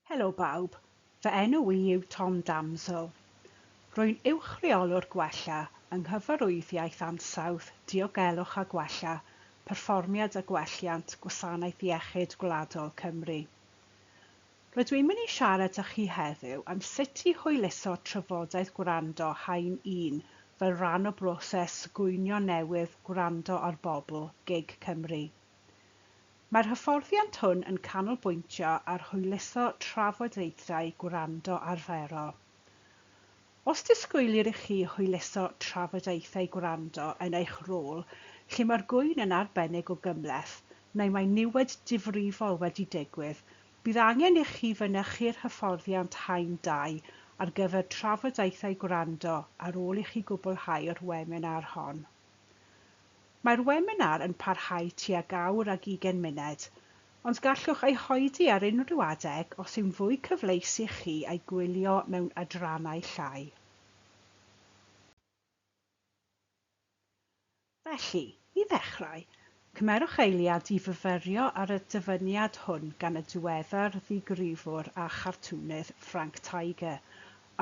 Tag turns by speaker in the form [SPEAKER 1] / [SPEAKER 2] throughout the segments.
[SPEAKER 1] Helo bawb, fy enw I yw Tom Damsel. Rwy'n uwchreolwr gwella yng nghyfarwyddiaeth ansawdd Diogelwch a Gwella, perfformiad a gwelliant Gwasanaeth Iechyd Gwladol Cymru. Rydw i'n mynd i siarad â chi heddiw am sut i hwyluso trafodaeth gwrando Haen 1 fel rhan o broses gwynion newydd gwrando ar bobl GIG Cymru. Mae'r hyfforddiant hwn yn canolbwyntio ar hwyluso trafodaethau gwrando arferol. Os disgwylir i chi hwyluso trafodaethau gwrando yn eich rôl, lle mae'r gwyn yn arbennig o gymhleth, neu mae niwed difrifol wedi digwydd, bydd angen i chi fynychu'r hyfforddiant Haen 2 ar gyfer trafodaethau gwrando ar ôl i chi gwblhau'r Gweminar hon. Mae'r Gweminar yn parhau tuag awr ag 20 munud, ond gallwch ei hoedi ar unrhyw adeg os yw'n fwy cyfleus i chi ei gwylio mewn adrannau llai. Felly, i ddechrau, cymerwch eiliad i fyfyrio ar y dyfyniad hwn gan y diweddar ddigrifwr a chartwnydd Frank Tiger,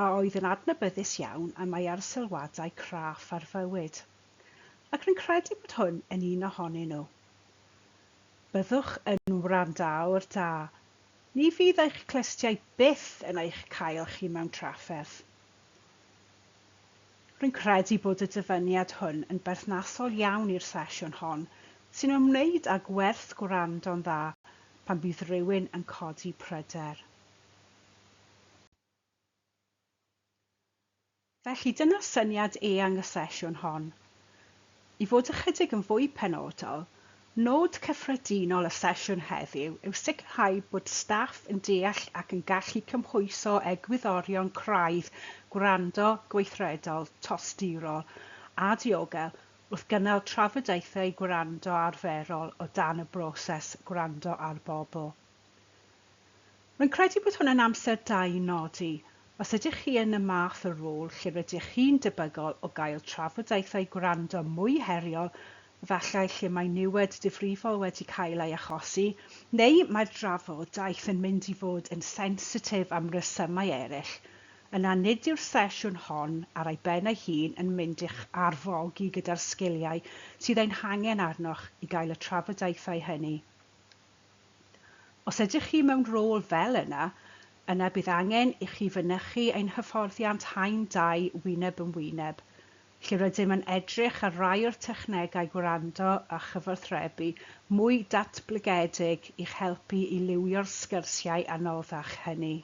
[SPEAKER 1] a oedd yn adnabyddus iawn am ei arsylwadau craff ar fywyd. Ac rwy'n credu bod hwn yn un ohonyn nhw. Byddwch yn wrandawr da. Ni fydd eich clystiau byth yn eich cael chi mewn trafferth. Rwy'n credu bod y dyfyniad hwn yn berthnasol iawn i'r sesiwn hon, sy'n ymwneud â gwerth gwrando'n dda pan bydd rhywun yn codi pryder. Felly dyna syniad eang y sesiwn hon. I fod ychydig yn fwy penodol, nod cyffredinol y sesiwn heddiw yw sicrhau bod staff yn deall ac yn gallu cymhwyso egwyddorion craidd, gwrando, gweithredol, tostirol a diogel wrth gynnal trafodaethau gwrando arferol o dan y broses gwrando ar bobl. Rwy'n credu bod hwn yn amser da i nodi, os ydych chi yn y math o rôl lle rydych chi'n debygol o gael trafodaethau gwrando mwy heriol, efallai lle mae niwed difrifol wedi cael ei achosi, neu mae'r drafodaeth yn mynd i fod yn sensitif am resymau eraill, yna nid yw'r sesiwn hon ar ei ben ei hun yn mynd i'ch arfogi gyda'r sgiliau sydd ein hangen arnoch i gael y trafodaethau hynny. Os ydych chi mewn rôl fel yna bydd angen i chi fynychu ein hyfforddiant Haen 2 wyneb yn wyneb, lle rydym yn edrych ar rai o'r technegau gwrando a chyfathrebu mwy datblygedig i'ch helpu i liwio'r sgyrsiau anoddach hynny.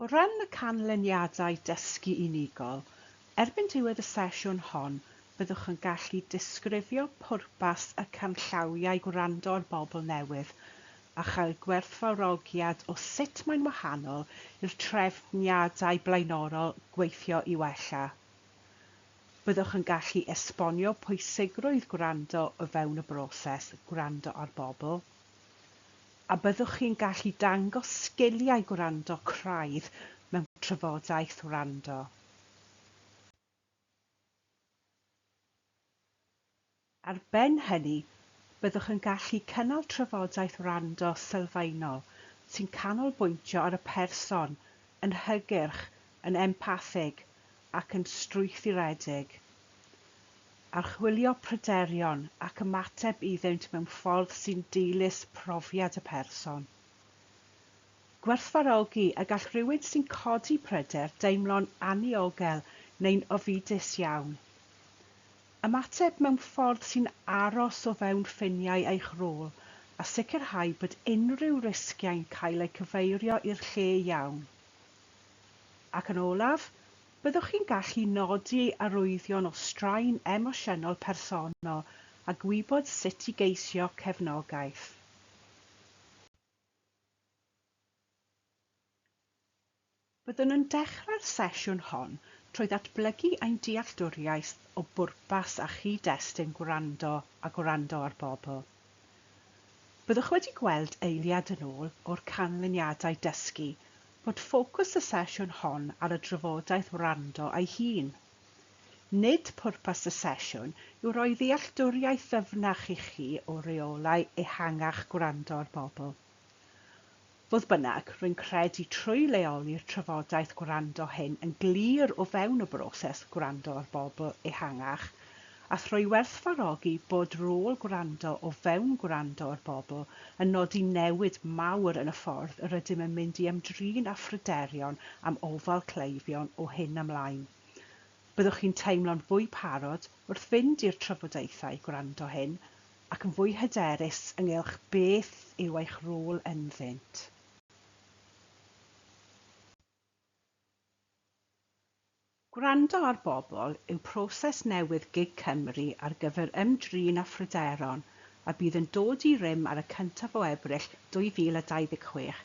[SPEAKER 1] O ran y canlyniadau dysgu unigol, erbyn diwedd y sesiwn hon, byddwch yn gallu disgrifio pwrpas y canllawiau gwrando ar bobl newydd a chael gwerthfawrogiad o sut mae'n wahanol i'r trefniadau blaenorol gweithio i wella. Byddwch yn gallu esbonio pwysigrwydd gwrando o fewn y broses gwrando ar bobl, a byddwch chi'n gallu dangos sgiliau gwrando craidd mewn trafodaeth wrando. Ar ben hynny, byddwch yn gallu cynnal trafodaeth wrando sylfaenol sy'n canolbwyntio ar y person yn hygyrch, yn empathig ac yn strwythuredig, archwilio pryderon ac ymateb iddynt mewn ffordd sy'n dilys profiad y person. Gwerthfawrogi y gall rhywun sy'n codi pryder deimlo'n aniogel neu'n ofidus iawn. Ymateb mewn ffordd sy'n aros o fewn ffiniau eich rôl a sicrhau bod unrhyw risgiau'n cael eu cyfeirio i'r lle iawn. Ac yn olaf, byddwch chi'n gallu nodi arwyddion o straen emosiynol personol a gwybod sut i geisio cefnogaeth. Byddwn yn dechrau'r sesiwn hon trwy ddatblygu ein dealltwriaeth o bwrpas a chyd-destun gwrando ar bobl. Byddwch wedi gweld eiliad yn ôl o'r canlyniadau dysgu bod ffocws y sesiwn hon ar y drafodaeth wrando ei hun. Nid pwrpas y sesiwn yw rhoi ddealltwriaeth ddyfnach i chi o reolau ehangach gwrando ar bobl. Fodd bynnag, rwy'n credu trwy leoli'r trafodaeth gwrando hyn yn glir o fewn y broses gwrando ar bobl ehangach, a thrwy werthfawrogi bod rôl gwrando o fewn gwrando ar bobl yn nodi newid mawr yn y ffordd yr ydym yn mynd i ymdrin â phryderion am ofal cleifion o hyn ymlaen. Byddwch chi'n teimlo'n fwy parod wrth fynd i'r trafodaethau gwrando hyn ac yn fwy hyderus ynghylch beth yw eich rôl ynddynt. Gwrando ar bobl yw proses newydd GIG Cymru ar gyfer ymdrin â phryderon a bydd yn dod i rym ar y 1af o Ebrill 2026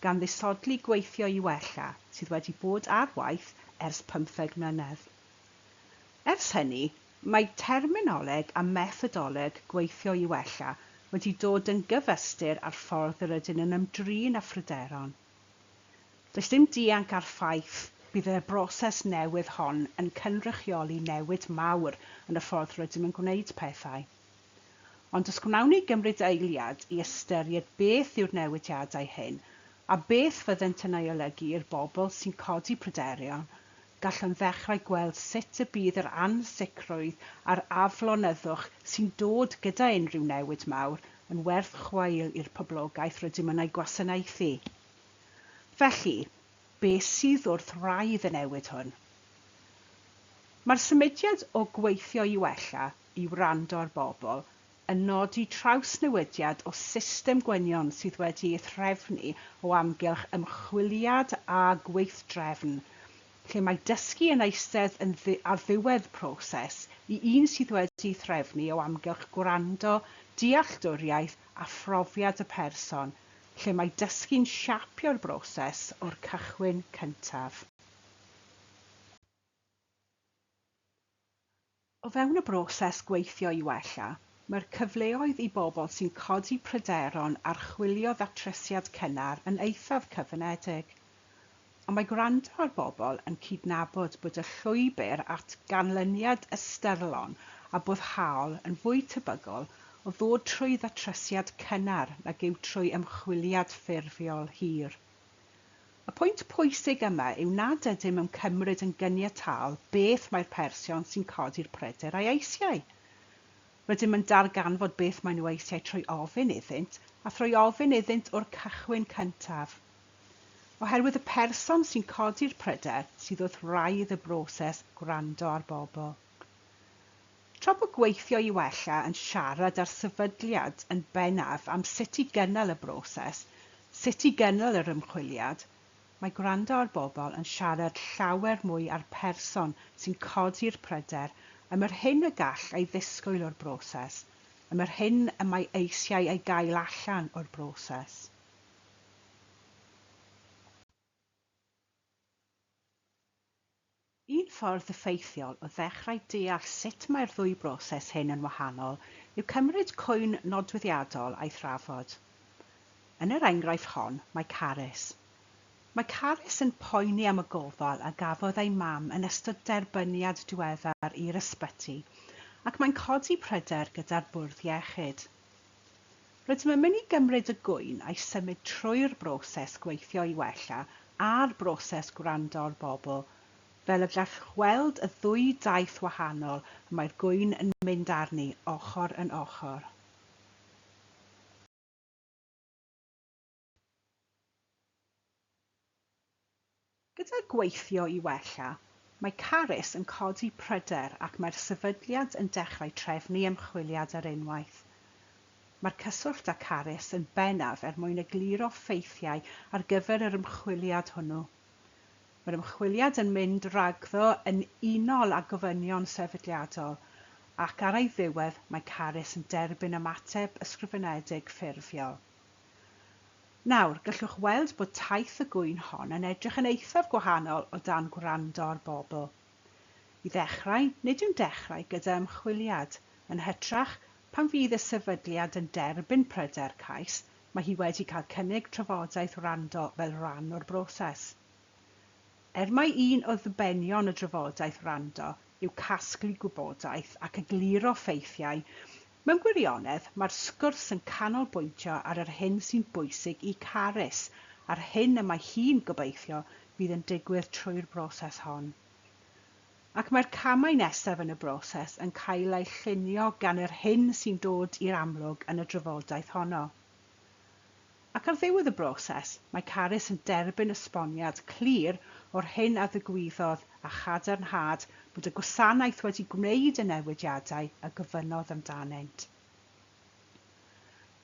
[SPEAKER 1] gan ddisodli gweithio i wella sydd wedi bod ar waith ers 15 mlynedd. Ers hynny, mae terminoleg a methodoleg gweithio i wella wedi dod yn gyfystyr ar ffordd yr ydyn yn ymdrin â phryderon. Does dim dianc ar ffaith bydd y broses newydd hon yn cynrychioli newid mawr yn y ffordd rydym yn gwneud pethau. Ond os gwnawn ni gymryd eiliad i ystyried beth yw'r newidiadau hyn a beth fyddent yn ei olygu i'r bobl sy'n codi pryderon, gallwn ddechrau gweld sut y bydd yr ansicrwydd a'r aflonyddwch sy'n dod gyda unrhyw newid mawr yn werth chwail i'r poblogaeth rydym yn ei gwasanaethu. Felly, beth sydd wrth raidd y newid hwn? Mae'r symudiad o gweithio i wella i wrando ar bobl yn nodi trawsnewidiad o system gwynion sydd wedi ei threfnu o amgylch ymchwiliad a gweithdrefn, lle mae dysgu yn eistedd ar ddiwedd proses i un sydd wedi ei threfnu o amgylch gwrando, dealltwriaeth a phrofiad y person, lle mae dysgu'n siapio'r broses o'r cychwyn cyntaf. O fewn y broses gweithio i wella, mae'r cyfleoedd i bobl sy'n codi pryderon ar chwilio ddatrysiad cynnar yn eithaf cyfynedig. Ond mae gwrando ar bobl yn cydnabod bod y llwybr at ganlyniad ystyrlon a boddhaol yn fwy tebygol o ddod trwy ddatrysiad cynnar nag yw trwy ymchwiliad ffurfiol hir. Y pwynt pwysig yma yw nad ydym yn cymryd yn gyniataol beth mae'r person sy'n codi'r pryder a'i eisiau. Rydym yn darganfod beth maen nhw eisiau trwy ofyn iddynt a thrwy ofyn iddynt o'r cychwyn cyntaf. Oherwydd y person sy'n codi'r pryder sydd wrth raidd y broses gwrando ar bobl. Tra bod gweithio i wella yn siarad ar sefydliad yn bennaf am sut i gynnal y broses, sut i gynnal yr ymchwiliad, mae gwrando ar bobl yn siarad llawer mwy ar person sy'n codi'r pryder am yr hyn y gall ei ddisgwyl o'r broses, am yr hyn y mae eisiau ei gael allan o'r broses. Un ffordd effeithiol o ddechrau deall sut mae'r ddwy broses hyn yn wahanol yw cymryd cwyn nodweddiadol a'i thrafod. Yn yr enghraifft hon, mae Carys. Mae Carys yn poeni am y gofal a gafodd ei mam yn ystod derbyniad diweddar i'r ysbyty, ac mae'n codi pryder gyda'r bwrdd iechyd. Rydym yn mynd i gymryd y gwyn a'i symud trwy'r broses gweithio i wella a'r broses gwrando ar bobl, fel y gall gweld y ddwy daith wahanol mae'r gwyn yn mynd arni ochr yn ochr. Gyda gweithio i wella, mae Carys yn codi pryder ac mae'r sefydliad yn dechrau trefnu ymchwiliad ar unwaith. Mae'r cyswllt â Carys yn bennaf mwyn egluro ffeithiau ar gyfer yr ymchwiliad hwnnw. Mae'r ymchwiliad yn mynd ragddo yn unol â gofynion sefydliadol, ac ar ei ddiwedd mae Carys yn derbyn ymateb ysgrifenedig ffurfiol. Nawr, gallwch weld bod taith y gwyn hon yn edrych yn eithaf gwahanol o dan gwrando ar bobl. I ddechrau, nid yw'n dechrau gyda ymchwiliad, yn hytrach Pan fydd y sefydliad yn derbyn pryder cais, mae hi wedi cael cynnig trafodaeth wrando fel rhan o'r broses. Mai un o ddibenion y drafodaeth wrando yw casglu gwybodaeth ac egluro ffeithiau, mewn gwirionedd mae'r sgwrs yn canolbwyntio ar yr hyn sy'n bwysig i Carys, a'r hyn y mae hi'n gobeithio fydd yn digwydd trwy'r broses hon. Ac mae'r camau nesaf yn y broses yn cael eu llunio gan yr hyn sy'n dod i'r amlwg yn y drafodaeth honno. Ac ar ddiwedd y broses, mae Carys yn derbyn esboniad clir o'r hyn a ddigwyddodd a chadarnhad bod y gwasanaeth wedi gwneud y newidiadau a gofynnodd amdanynt.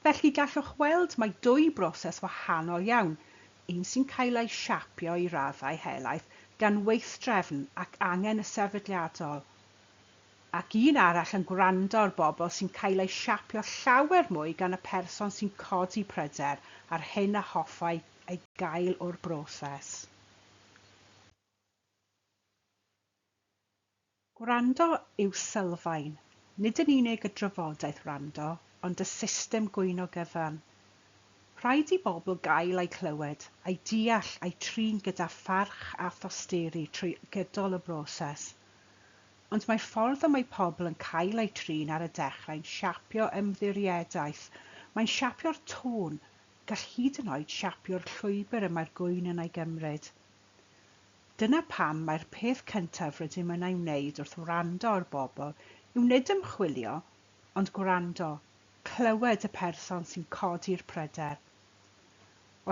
[SPEAKER 1] Felly gallwch weld mai dwy broses wahanol iawn, un sy'n cael ei siapio i raddau helaeth gan weithdrefn ac angen y sefydliadol, ac un arall yn gwrando ar bobl sy'n cael ei siapio llawer mwy gan y person sy'n codi pryder ar hyn a hoffai ei gael o'r broses. Gwrando yw sylfaen, nid yn unig y drafodaeth wrando, ond y system gwyno gyfan. Rhaid i bobl gael eu clywed, eu deall, eu trin gyda pharch a thosteri trwy gydol y broses. Ond mae ffordd y mae pobl yn cael eu trin ar y dechrau'n siapio ymddirieddaeth. Mae'n siapio'r tôn, gall hyd yn oed siapio'r llwybr y mae'r gwyn yn ei gymryd. Dyna pam mae'r peth cyntaf rydym yn ei wneud wrth wrando ar bobl yw nid ymchwilio, ond gwrando, clywed y person sy'n codi'r pryder.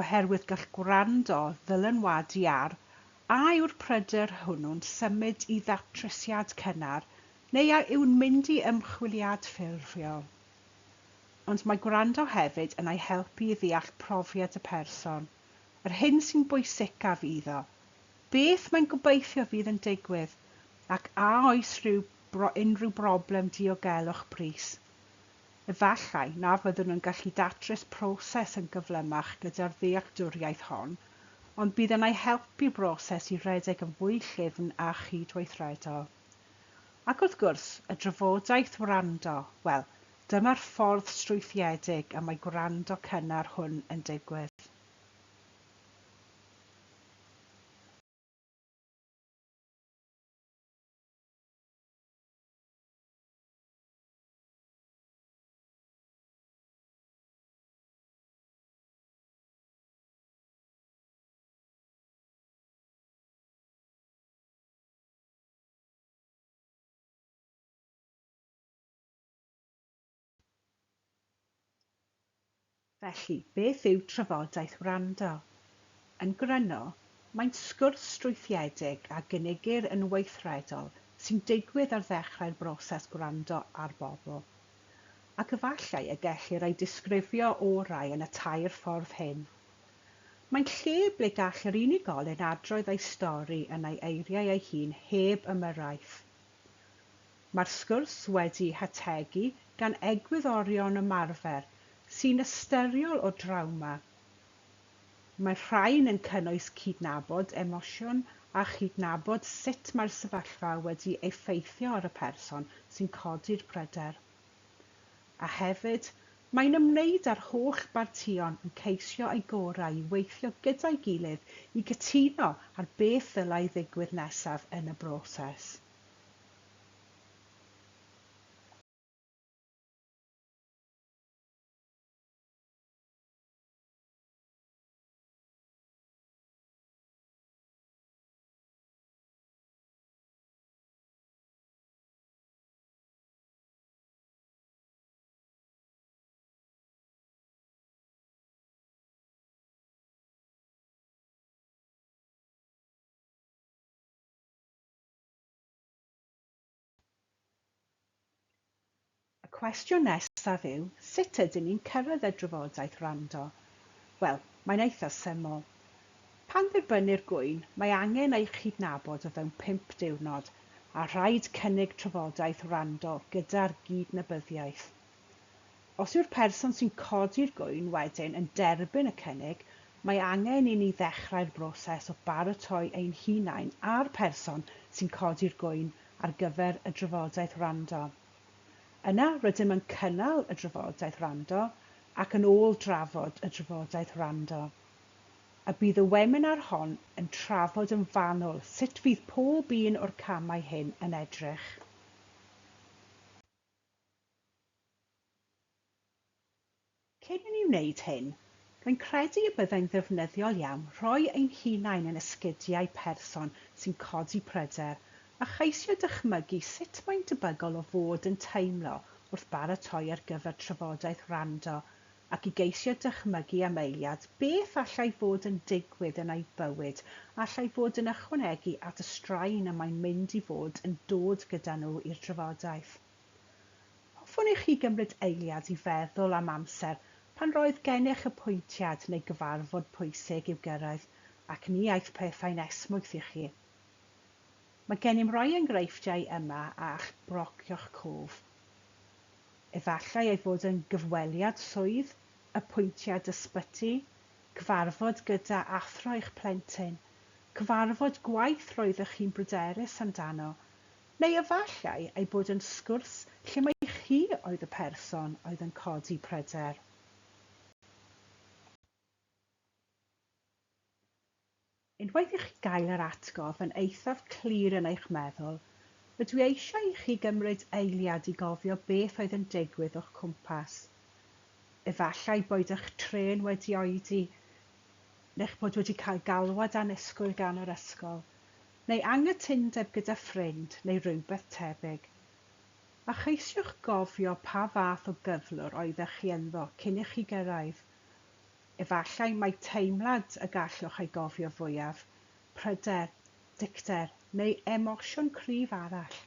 [SPEAKER 1] Oherwydd gall gwrando ddylanwadu ar a yw'r pryder hwnnw'n symud i ddatrysiad cynnar neu yw'n mynd i ymchwiliad ffurfiol. Ond mae gwrando hefyd yn ei helpu i ddeall profiad y person, yr hyn sy'n bwysicaf iddo, beth mae'n gobeithio fydd yn digwydd, ac a oes unrhyw broblem diogelwch brys. Efallai na fyddwn nhw'n gallu datrys proses yn gyflymach gyda'r ddealltwriaeth hon, ond bydd yn ei helpu broses i redeg yn fwy llyfn a chydweithredol. Ac wrth gwrs, y drafodaeth wrando, wel, dyma'r ffordd strwythiedig y mae gwrando cynnar hwn yn digwydd. Felly, beth yw trafodaeth wrando? Yn gryno, mae'n sgwrs strwythiedig a gynigir yn weithredol sy'n digwydd ar ddechrau'r broses gwrando ar bobl. Ac efallai y gellir ei disgrifio orau yn y tair ffordd hyn. Mae'n lle ble gall yr unigolyn adrodd ei stori yn ei eiriau ei hun heb ymyrraeth. Mae'r sgwrs wedi hategu gan egwyddorion ymarfer sy'n ystyriol o drawma. Mae rhain yn cynnwys cydnabod emosiwn a chydnabod sut mae'r sefyllfa wedi effeithio ar y person sy'n codi'r pryder. A hefyd, mae'n ymwneud â'r holl bartïon yn ceisio ei gorau i weithio gyda'i gilydd i gytuno ar beth ddylai ddigwydd nesaf yn y broses. Y cwestiwn nesaf yw, sut ydyn ni'n cyrraedd y drafodaeth wrando? Wel, mae'n eitha syml. Pan ddirbynnu'r gwyn, mae angen ei chydnabod o fewn 5 diwrnod a rhaid cynnig trafodaeth wrando gyda'r gydnabyddiaeth. Os yw'r person sy'n codi'r gwyn wedyn yn derbyn y cynnig, mae angen i ni ddechrau'r broses o baratoi ein hunain a'r person sy'n codi'r gwyn ar gyfer y drafodaeth wrando. Yna rydym yn cynnal y drafodaeth wrando ac yn ôl drafod y drafodaeth wrando. A bydd y webinar hon yn trafod yn fanwl sut fydd pob un o'r camau hyn yn edrych. Cyn i ni wneud hyn, rwy'n credu y byddai'n ddefnyddiol iawn rhoi ein hunain yn esgidiau person sy'n codi pryder a cheisio dychmygu sut mae'n debygol o fod yn teimlo wrth baratoi ar gyfer trafodaeth wrando ac i geisio dychmygu am eiliad beth allai fod yn digwydd yn ei bywyd allai fod yn ychwanegu at y straen y mae'n mynd i fod yn dod gyda nhw i'r trafodaeth. Hoffwn i chi gymryd eiliad i feddwl am amser pan roedd gennych y pwyntiad neu gyfarfod pwysig i'w gyrraedd ac ni aeth pethau'n esmwyth i chi. Mae gennym rai enghreifftiau yma a'ch brocio'ch cof. Efallai ei fod yn gyfweliad swydd, y pwyntiad ysbyty, cyfarfod gyda athro eich plentyn, cyfarfod gwaith roeddech chi'n bryderus amdano, neu efallai ei bod yn sgwrs lle mae chi oedd y person oedd yn codi pryder. Unwaith i chi gael yr atgof yn eithaf clir yn eich meddwl, rydw i eisiau i chi gymryd eiliad i gofio beth oedd yn digwydd o'ch cwmpas. Efallai boed eich tren wedi oedi, neu'ch bod wedi cael galwad annisgwyl gan yr ysgol, neu anghytundeb gyda ffrind neu rhywbeth tebyg. A cheisiwch gofio pa fath o gyflwr oeddech chi ynddo cyn i chi gyrraedd. Efallai mai teimlad y gallwch ei gofio fwyaf, pryder, dicter neu emosiwn cryf arall.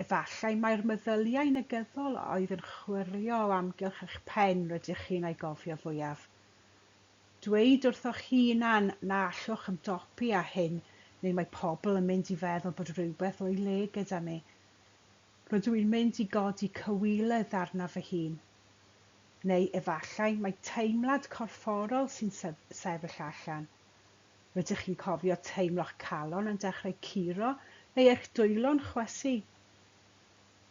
[SPEAKER 1] Efallai mai'r meddyliau negyddol oedd yn chwilio o amgylch eich pen rydych chi'n ei gofio fwyaf. Dweud wrthoch hunan na allwch ymdopi â hyn neu mae pobl yn mynd i feddwl bod rhywbeth o'i le gyda mi. Rydw i'n mynd i godi cywilydd arna fy hun. Neu efallai mae teimlad corfforol sy'n sefyll allan. Rydych chi'n cofio teimlo'ch calon yn dechrau curo neu eich dwylo'n chwysu.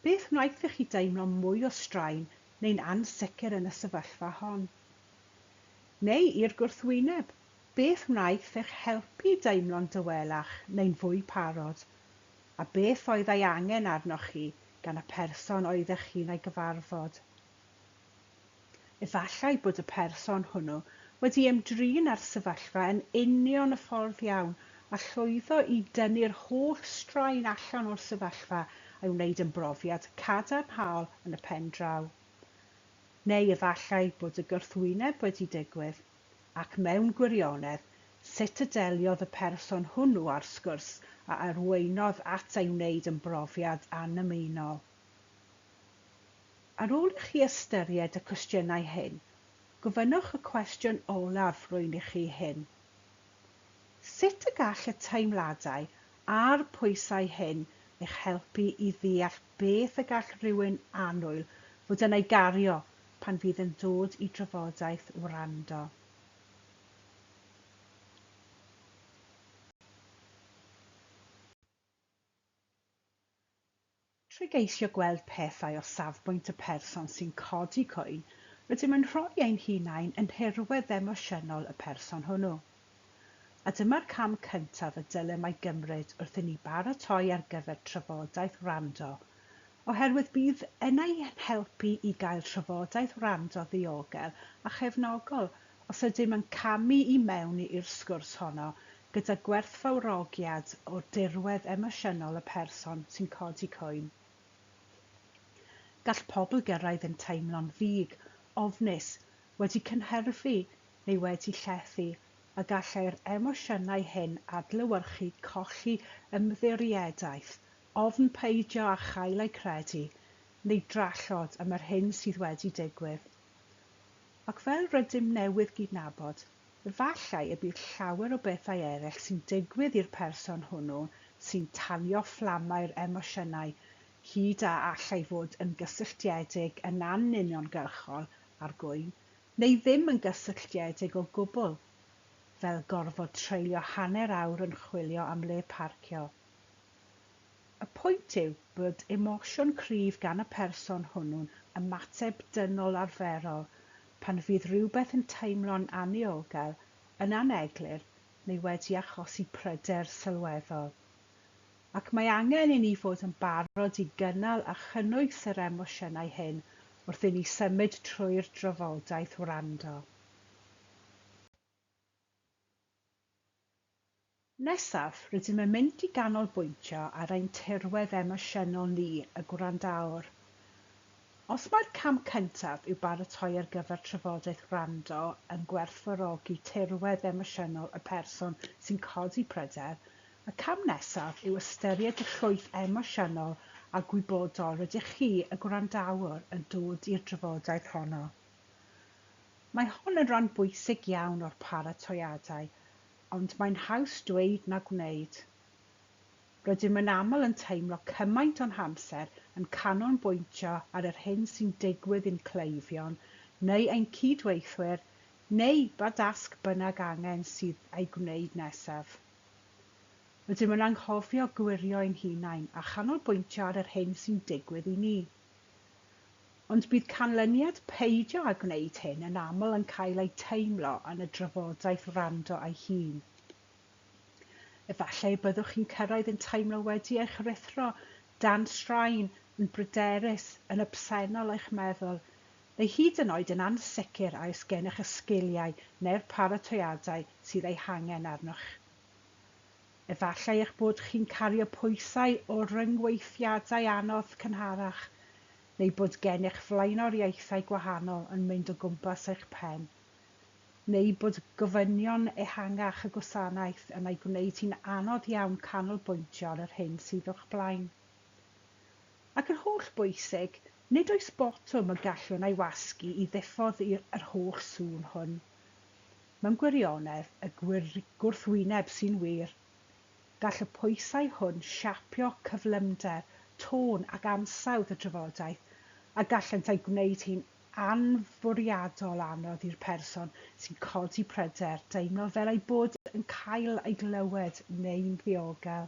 [SPEAKER 1] Beth wnaethoch chi deimlo mwy o straen neu'n ansicr yn y sefyllfa hon? Neu i'r gwrthwyneb, beth wnaeth eich helpu deimlo'n dywelach neu'n fwy parod? A beth oedd ei angen arnoch chi gan y person oeddech chi'n ei gyfarfod? Efallai bod y person hwnnw wedi ymdrin â'r sefyllfa yn union y ffordd iawn a llwyddo i dynnu'r holl straen allan o'r sefyllfa a'i wneud yn brofiad cadarnhaol yn y pen draw. Neu efallai bod y gwrthwyneb wedi digwydd, ac mewn gwirionedd, sut y deliodd y person hwnnw â'r sgwrs a arweinodd at ei wneud yn brofiad anymunol. Ar ôl i chi ystyried y cwestiynau hyn, gofynnwch y cwestiwn olaf rwy'n i chi hyn. Sut y gall y teimladau a'r pwysau hyn eich helpu i ddeall beth y gall rhywun annwyl fod yn ei gario pan fydd yn dod i drafodaeth wrando? Trwy geisio gweld pethau o safbwynt y person sy'n codi cwyn, rydym yn rhoi ein hunain yn nhirwedd emosiynol y person hwnnw. A dyma'r cam cyntaf y dylem ei gymryd wrth i ni baratoi ar gyfer trafodaeth wrando, oherwydd bydd yna i'n helpu i gael trafodaeth wrando ddiogel a chefnogol os ydym yn camu i mewn i'r sgwrs honno gyda gwerthfawrogiad o'r dirwedd emosiynol y person sy'n codi cwyn. Gall pobl gyrraedd yn teimlo'n ddig, ofnus, wedi cynhyrfu neu wedi llethu, a gallai'r emosiynau hyn adlewyrchu colli ymddiriedais, ofn peidio â chael ei credu, neu drallod am yr hyn sydd wedi digwydd. Ac fel rydym newydd gydnabod, efallai y bydd llawer o bethau eraill sy'n digwydd i'r person hwnnw sy'n tanio fflamau'r emosiynau, hyd a allai fod yn gysylltiedig yn anuniongyrchol ar gwyn, neu ddim yn gysylltiedig o gwbl, fel gorfod treulio hanner awr yn chwilio am le parcio. Y pwynt yw bod emosiwn cryf gan y person hwnnw'n ymateb dynol arferol pan fydd rhywbeth yn teimlo'n aniogel, yn aneglur neu wedi achosi pryder sylweddol. Ac mae angen i ni fod yn barod i gynnal a chynnwys yr emosiynau hyn wrth i ni symud trwy'r drafodaeth wrando. Nesaf, rydym yn mynd i ganolbwyntio ar ein tirwedd emosiynol ni, y gwrandawr. Os mae'r cam cyntaf yw baratoi ar gyfer trafodaeth wrando yn gwerthfawrogi tirwedd emosiynol y person sy'n codi pryder, y cam nesaf yw ystyried y llwyth emosiynol a gwybodol rydych chi, y gwrandawr, yn dod i'r drafodaeth honno. Mae hon yn ran bwysig iawn o'r paratoiadau, ond mae'n haws dweud na gwneud. Rydym yn aml yn teimlo cymaint o'n hamser yn canolbwyntio ar yr hyn sy'n digwydd i'n cleifion, neu ein cydweithwyr, neu ba dasg bynnag angen sydd ei gwneud nesaf. Rydym yn anghofio gwirio ein hunain a chanolbwyntio ar yr hyn sy'n digwydd i ni. Ond bydd canlyniad peidio â gwneud hyn yn aml yn cael ei teimlo yn y drafodaeth wrando ei hun. Efallai byddwch chi'n cyrraedd yn teimlo wedi eich rithro, dan straen, yn bryderus, yn absennol eich meddwl, neu hyd yn oed yn ansicr a oes gennych y sgiliau neu'r paratoiadau sydd eu hangen arnoch. Efallai eich bod chi'n cario pwysau o ryngweithiadau anodd cynharach, neu bod gennych flaenoriaethau gwahanol yn mynd o gwmpas eich pen, neu bod gofynion ehangach y gwasanaeth yn ei gwneud hi'n anodd iawn canolbwyntio ar yr hyn sydd o'ch blaen. Ac yn holl bwysig, nid oes botwm y gallwn ei wasgu i ddiffodd yr holl sŵn hwn. Mewn gwirionedd, y gwrthwyneb sy'n wir. Gall y pwysau hwn siapio cyflymder, tôn ac ansawdd y drafodaeth, a gallent ei gwneud hi'n anfwriadol anodd i'r person sy'n codi pryder deimlo fel ei bod yn cael ei glywed neu'n ddiogel.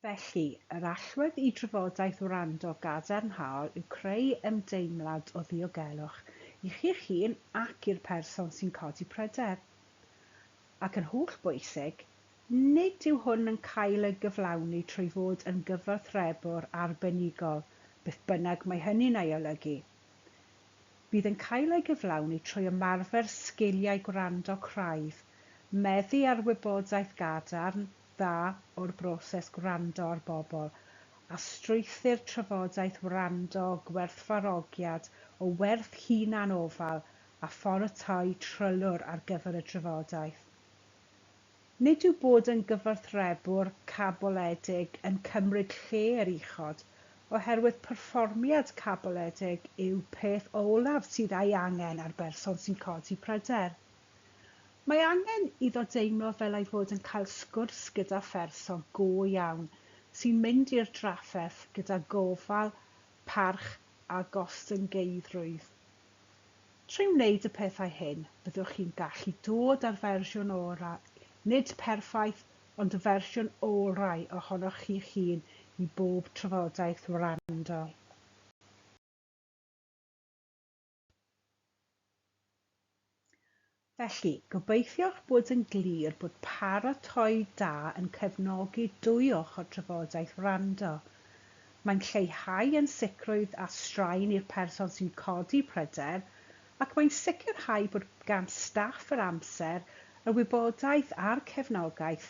[SPEAKER 1] Felly, yr allwedd i drafodaeth wrando gadarnhaol yw creu ymdeimlad o ddiogelwch i chi'ch hun ac i'r person sy'n codi pryder. Ac yn hollbwysig, nid yw hwn yn cael ei gyflawni trwy fod yn gyfathrebwr arbenigol, beth bynnag mae hynny'n ei olygu. Bydd yn cael ei gyflawni trwy ymarfer sgiliau gwrando craidd, meddu ar wybodaeth gadarn, dda o'r broses gwrando ar bobl, a strwythur trafodaeth wrando gwerthfawrogiad o werth hunanofal a phoratoi trylwr ar gyfer y trafodaeth. Nid yw bod yn gyfathrebwr caboledig yn cymryd lle yr uchod, oherwydd perfformiad caboledig yw peth olaf sydd ei angen ar berson sy'n codi pryder. Mae angen iddo deimlo fel ei fod yn cael sgwrs gyda pherson go iawn, sy'n mynd i'r drafferth gyda gofal, parch a gostyngeidrwydd. Trwy wneud y pethau hyn, byddwch chi'n gallu dod ar fersiwn orau, nid perffaith, ond y fersiwn orau ohonoch chi'ch hun i bob trafodaeth wrando. Felly, gobeithio'ch bod yn glir bod paratoi da yn cefnogi dwy ochr trafodaeth wrando. Mae'n lleihau yn sicrwydd a straen i'r person sy'n codi pryder, ac mae'n sicrhau bod gan staff yr amser, y wybodaeth a'r cefnogaeth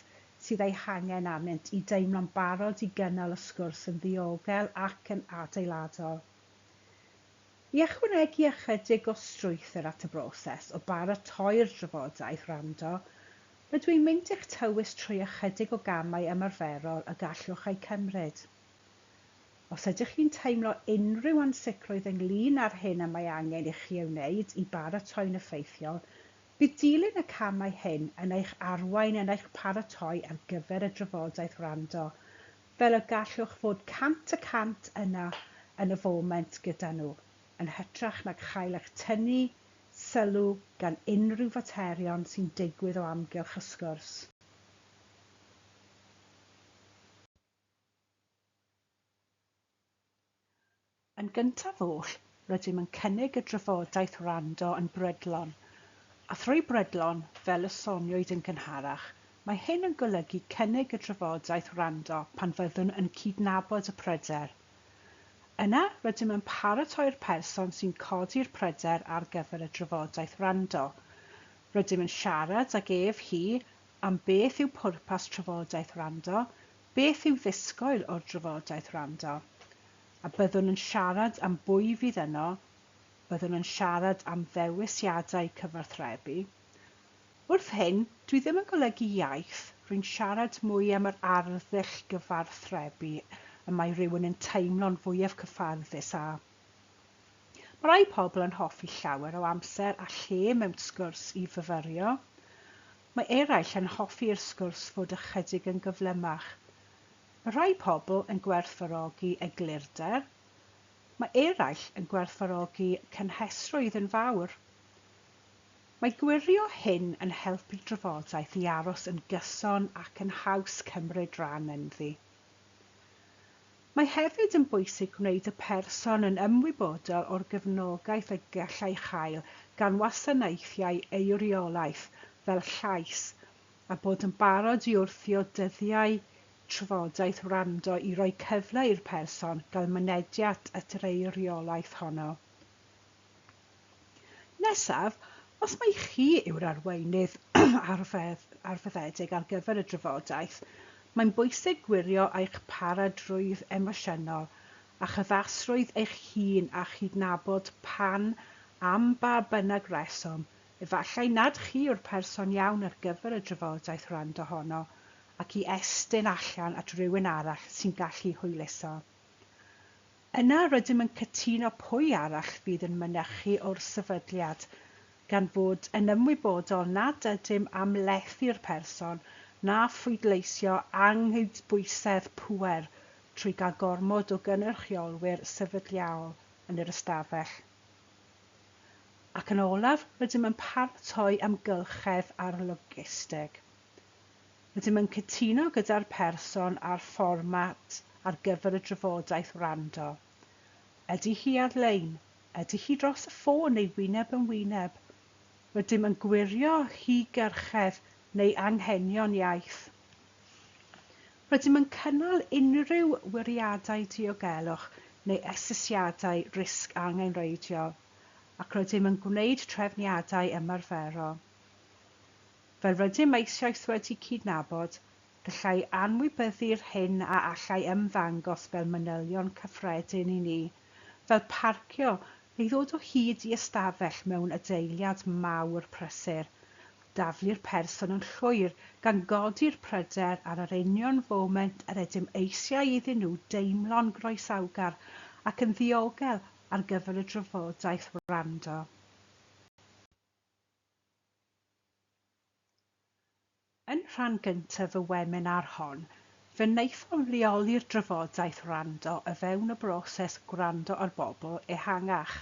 [SPEAKER 1] sydd ei hangen arnynt i deimlo'n barod i gynnal y sgwrs yn ddiogel ac yn adeiladol. I ychwanegu ychydig o strwythur at y broses o baratoi'r drafodaeth wrando, rydw i'n mynd i'ch tywys trwy ychydig o gamau ymarferol y gallwch eu cymryd. Os ydych chi'n teimlo unrhyw ansicrwydd ynglŷn â'r hyn y mae angen i chi ei wneud i baratoi'n effeithiol, bydd dilyn y camau hyn yn eich arwain yn eich paratoi ar gyfer y drafodaeth wrando, fel y gallwch fod 100% yna yn y foment gyda nhw, yn hytrach nag chael eich tynnu sylw gan unrhyw faterion sy'n digwydd o amgylch y sgwrs. Yn gyntaf oll, rydym yn cynnig y drafodaeth wrando yn brydlon, a thrwy brydlon, fel y soniwyd yn gynharach, mae hyn yn golygu cynnig y drafodaeth wrando pan fyddwn yn cydnabod y pryder. Yna rydym yn paratoi'r person sy'n codi'r pryder ar gyfer y drafodaeth wrando. Rydym yn siarad ag ef hi am beth yw pwrpas trafodaeth wrando, beth yw ddisgwyl o'r drafodaeth wrando, a byddwn yn siarad am bwy fydd yno, byddwn yn siarad am ddewisiadau cyfathrebu. Wrth hyn, dwi ddim yn golygu iaith, rwy'n siarad mwy am yr arddull gyfarthrebu y mae rhywun yn teimlo'n fwyaf cyfforddus â. Mae rai pobl yn hoffi llawer o amser a lle mewn sgwrs i fyfyrio. Mae eraill yn hoffi'r sgwrs fod ychydig yn gyflymach. Mae rai pobl yn gwerthfawrogi eglurder. Mae eraill yn gwerthfawrogi cynhesrwydd yn fawr. Mae gwirio hyn yn helpu drafodaeth i aros yn gyson ac yn haws cymryd rhan ynddi. Mae hefyd yn bwysig gwneud y person yn ymwybodol o'r gefnogaeth y gallai chael gan wasanaethiau eiriolaeth fel llais a bod yn barod i wthio dyddiau trafodaeth wrando i roi cyfle i'r person gael mynediad at yr eiriolaeth honno. Nesaf, os mai chi yw'r arweinydd arfeddedig ar gyfer y drafodaeth, mae'n bwysig gwirio eich paradrwydd emosiynol a chyfasrwydd eich hun a chydnabod pan am ba bynnag reswm, efallai nad chi yw'r person iawn ar gyfer y drafodaeth wrando honno ac i estyn allan at rywun arall sy'n gallu hwyluso. Yna rydym yn cytuno pwy arall fydd yn mynychu o'r sefydliad, gan fod yn ymwybodol nad ydym am lethu'r person na phwydleisio anghydbwysedd pŵer trwy gael gormod o gynrychiolwyr sefydliadol yn yr ystafell. Ac yn olaf, rydym yn paratoi amgylchedd ar logistig. Rydym yn cytuno gyda'r person a'r fformat ar gyfer y drafodaeth wrando. Ydy hi ar-lein? Ydy hi dros y ffôn neu wyneb yn wyneb? Rydym yn gwirio hygyrchedd neu anghenion iaith. Rydym yn cynnal unrhyw wyriadau diogelwch neu asesiadau risg angenreidiol, ac rydym yn gwneud trefniadau ymarferol. Fel rydym eisoes wedi cydnabod, gallai anwybyddu'r hyn a allai ymddangos fel manylion cyffredin i ni, fel parcio neu ddod o hyd i ystafell mewn adeiliad mawr prysur, daflu'r person yn llwyr gan godi'r pryder ar yr union foment yr ydym eisiau iddyn nhw deimlo'n groesawgar ac yn ddiogel ar gyfer y drafodaeth wrando. Yn rhan gyntaf y Gweminar hon, fe wnaethom leoli'r drafodaeth wrando y fewn y broses gwrando ar bobl ehangach.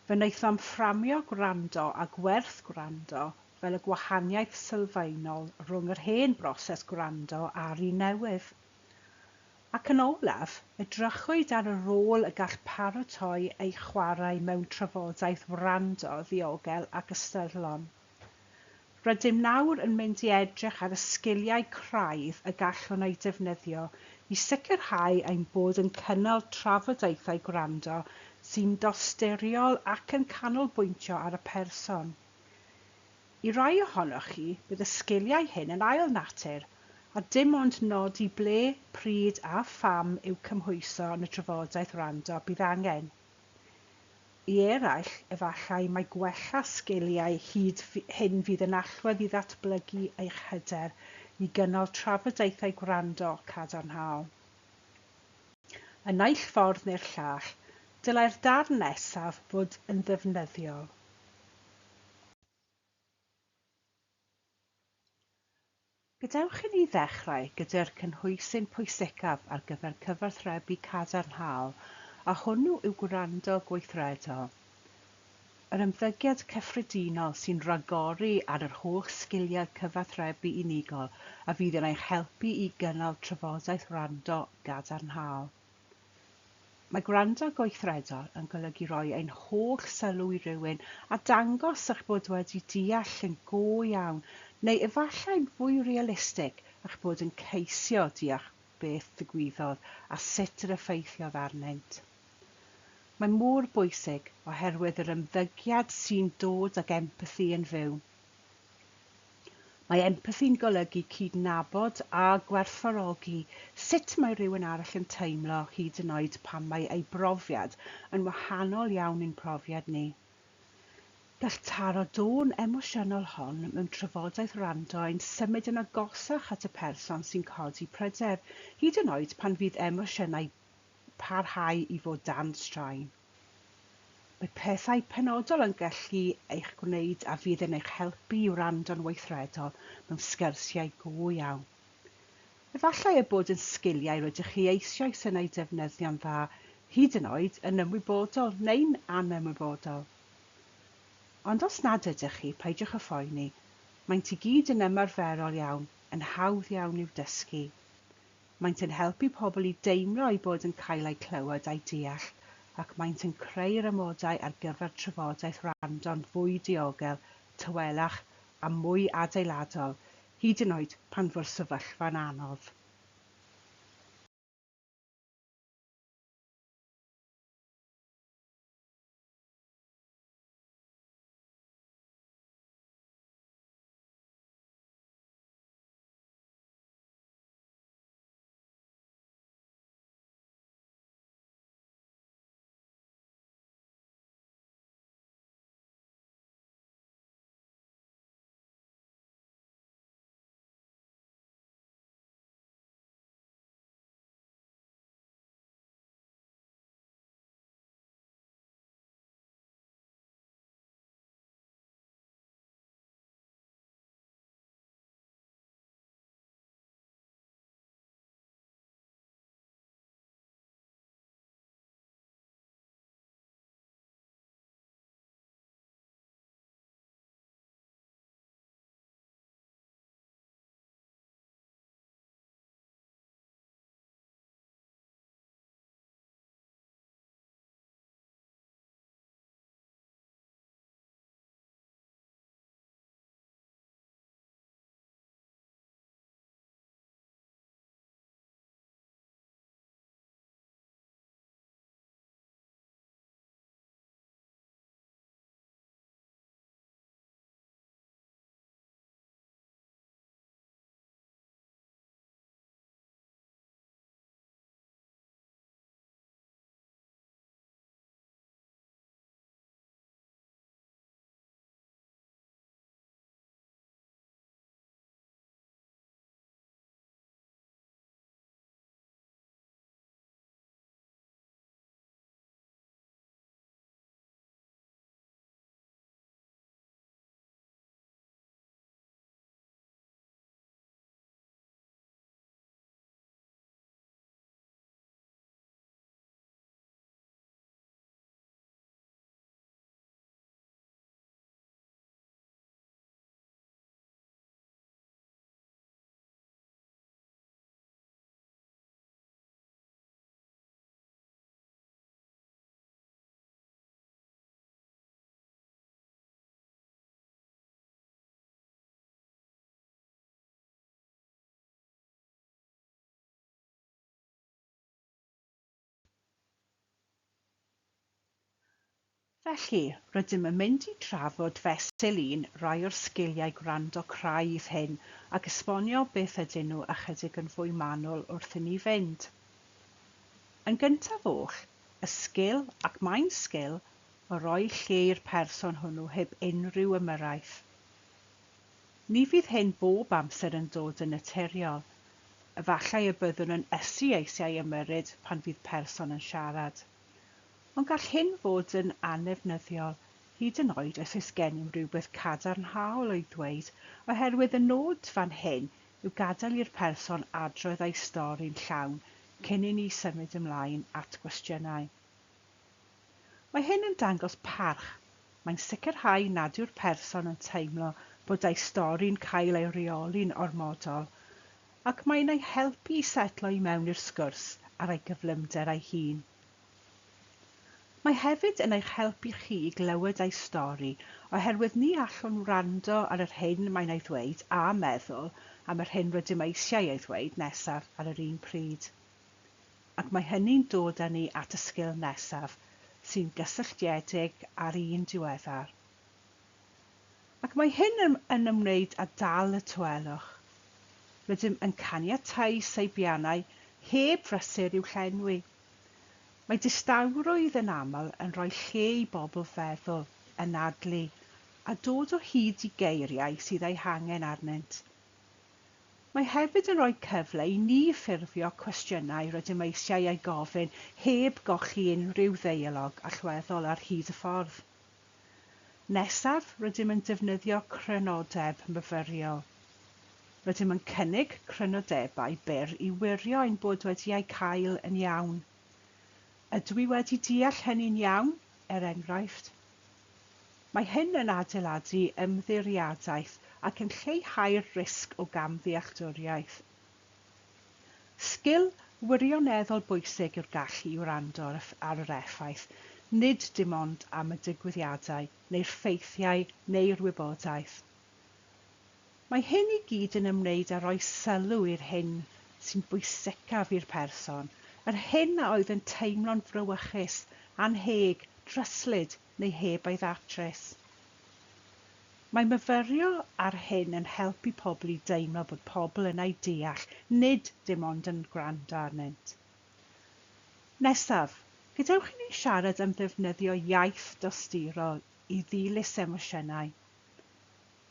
[SPEAKER 1] Fe wnaethom fframio gwrando a gwerth gwrando fel y gwahaniaeth sylfaenol rhwng yr hen broses gwrando a'r un newydd. Ac yn olaf, edrychwyd ar y rôl y gall paratoi ei chwarae mewn trafodaeth wrando ddiogel ac ystyrlon. Rydym nawr yn mynd i edrych ar y sgiliau craidd y gallwn ei defnyddio i sicrhau ein bod yn cynnal trafodaethau gwrando sy'n dosturiol ac yn canolbwyntio ar y person. I rai ohonoch chi, bydd y sgiliau hyn yn ail natur, a dim ond nodi ble, pryd a pham yw cymhwyso yn y trafodaeth wrando bydd angen. I eraill, efallai mae gwella sgiliau hyn fydd yn allwedd i ddatblygu eich hyder i gynnal trafodaethau gwrando cadarnhaol. Yn naill ffordd neu'r llall, dylai'r darn nesaf fod yn ddefnyddiol. Gadewch i ni ddechrau gyda'r cynhwysyn pwysicaf ar gyfer cyfathrebu cadarnhaol, a hwnnw yw gwrando gweithredol. Yr ymddygiad cyffredinol sy'n ragori ar yr holl sgiliau cyfathrebu unigol a fydd yn eich helpu i gynnal trafodaeth wrando gadarnhaol. Mae gwrando gweithredol yn golygu rhoi ein holl sylw i rywun a dangos eich bod wedi deall yn go iawn, neu efallai'n fwy realistig eich bod yn ceisio deall beth ddigwyddodd a sut yr effeithiodd arnynt. Mae mor bwysig oherwydd yr ymddygiad sy'n dod ag empathi yn fyw. Mae empathi'n golygu cydnabod a gwerthfawrogi sut mae rhywun arall yn teimlo hyd yn oed pan mae ei brofiad yn wahanol iawn i'n profiad ni. Gall taro dôn emosiynol hon mewn trafodaeth rando ein symud yn agosach at y person sy'n codi pryder, hyd yn oed pan fydd emosiynau parhau i fod dan straen. Mae pethau penodol yn gallu eich gwneud a fydd yn eich helpu i wrando'n weithredol mewn sgyrsiau go iawn. Efallai y bod yn sgiliau rydych chi eisoes yn ei defnyddio'n dda, hyd yn oed yn ymwybodol neu'n anymwybodol. Ond os nad ydych chi, peidiwch y phoeni. Maent i gyd yn ymarferol iawn, yn hawdd iawn i'w dysgu. Maent yn helpu pobl i deimlo ei bod yn cael eu clywed a'i deall, ac maent yn creu'r amodau ar gyfer trafodaeth rando'n fwy diogel, tywelach a mwy adeiladol, hyd yn oed pan fo'r sefyllfa'n anodd. Felly, rydym yn mynd i trafod fesul un rai o'r sgiliau gwrando craidd hyn ac esbonio beth ydyn nhw ychydig yn fwy manwl wrth i ni fynd. Yn gyntaf oll, y sgil ac mae'n sgil o roi lle i'r person hwnnw heb unrhyw ymyrraeth. Ni fydd hyn bob amser yn dod yn naturiol. Efallai y byddwn yn ysu eisiau ymyrryd pan fydd person yn siarad. Ond gall hyn fod yn anefnyddiol, hyd yn oed os oes gennym rhywbeth cadarnhaol o'i ddweud, oherwydd y nod fan hyn yw gadael i'r person adrodd ei stori'n llawn cyn i ni symud ymlaen at gwestiynau. Mae hyn yn dangos parch. Mae'n sicrhau nad yw'r person yn teimlo bod ei stori'n cael ei reoli'n ormodol, ac mae'n ei helpu i setlo i mewn i'r sgwrs ar ei gyflymder ei hun. Mae hefyd yn eich helpu chi i glywed ei stori, oherwydd ni allwn wrando ar yr hyn mae'n ei ddweud a meddwl am yr hyn rydym eisiau ei ddweud nesaf ar yr un pryd. Ac mae hynny'n dod â ni at y sgil nesaf, sy'n gysylltiedig ar un diweddar. Ac mae hyn yn ymwneud â dal y tywelwch. Rydym yn caniatáu seibiannau heb brysur i'w llenwi. Mae distawrwydd yn aml yn rhoi lle i bobl feddwl, anadlu, a dod o hyd i geiriau sydd eu hangen arnynt. Mae hefyd yn rhoi cyfle i ni ffurfio cwestiynau rydym eisiau ei gofyn heb golli unrhyw ddeialog allweddol ar hyd y ffordd. Nesaf, rydym yn defnyddio crynodeb myfyriol. Rydym yn cynnig crynodebau byr i wirio ein bod wedi eu cael yn iawn. Ydw i wedi deall hynny'n iawn, enghraifft? Mae hyn yn adeiladu ymddiriadaeth ac yn lleihau'r risg o gamddealltwriaeth. Sgil wirioneddol bwysig yw'r gallu i wrando ar yr effaith, nid dim ond am y digwyddiadau, neu'r ffeithiau, neu'r wybodaeth. Mae hyn i gyd yn ymwneud â rhoi sylw i'r hyn sy'n bwysicaf i'r person, yr hyn a oedd yn teimlo'n frawychus, anheg, dryslyd neu heb ei ddatrys. Mae myfyrio ar hyn yn helpu pobl i deimlo bod pobl yn ei deall, nid dim ond yn gwrando arnynt. Nesaf, gadewch i ni siarad am ddefnyddio iaith dosturol i ddilys emosiynau.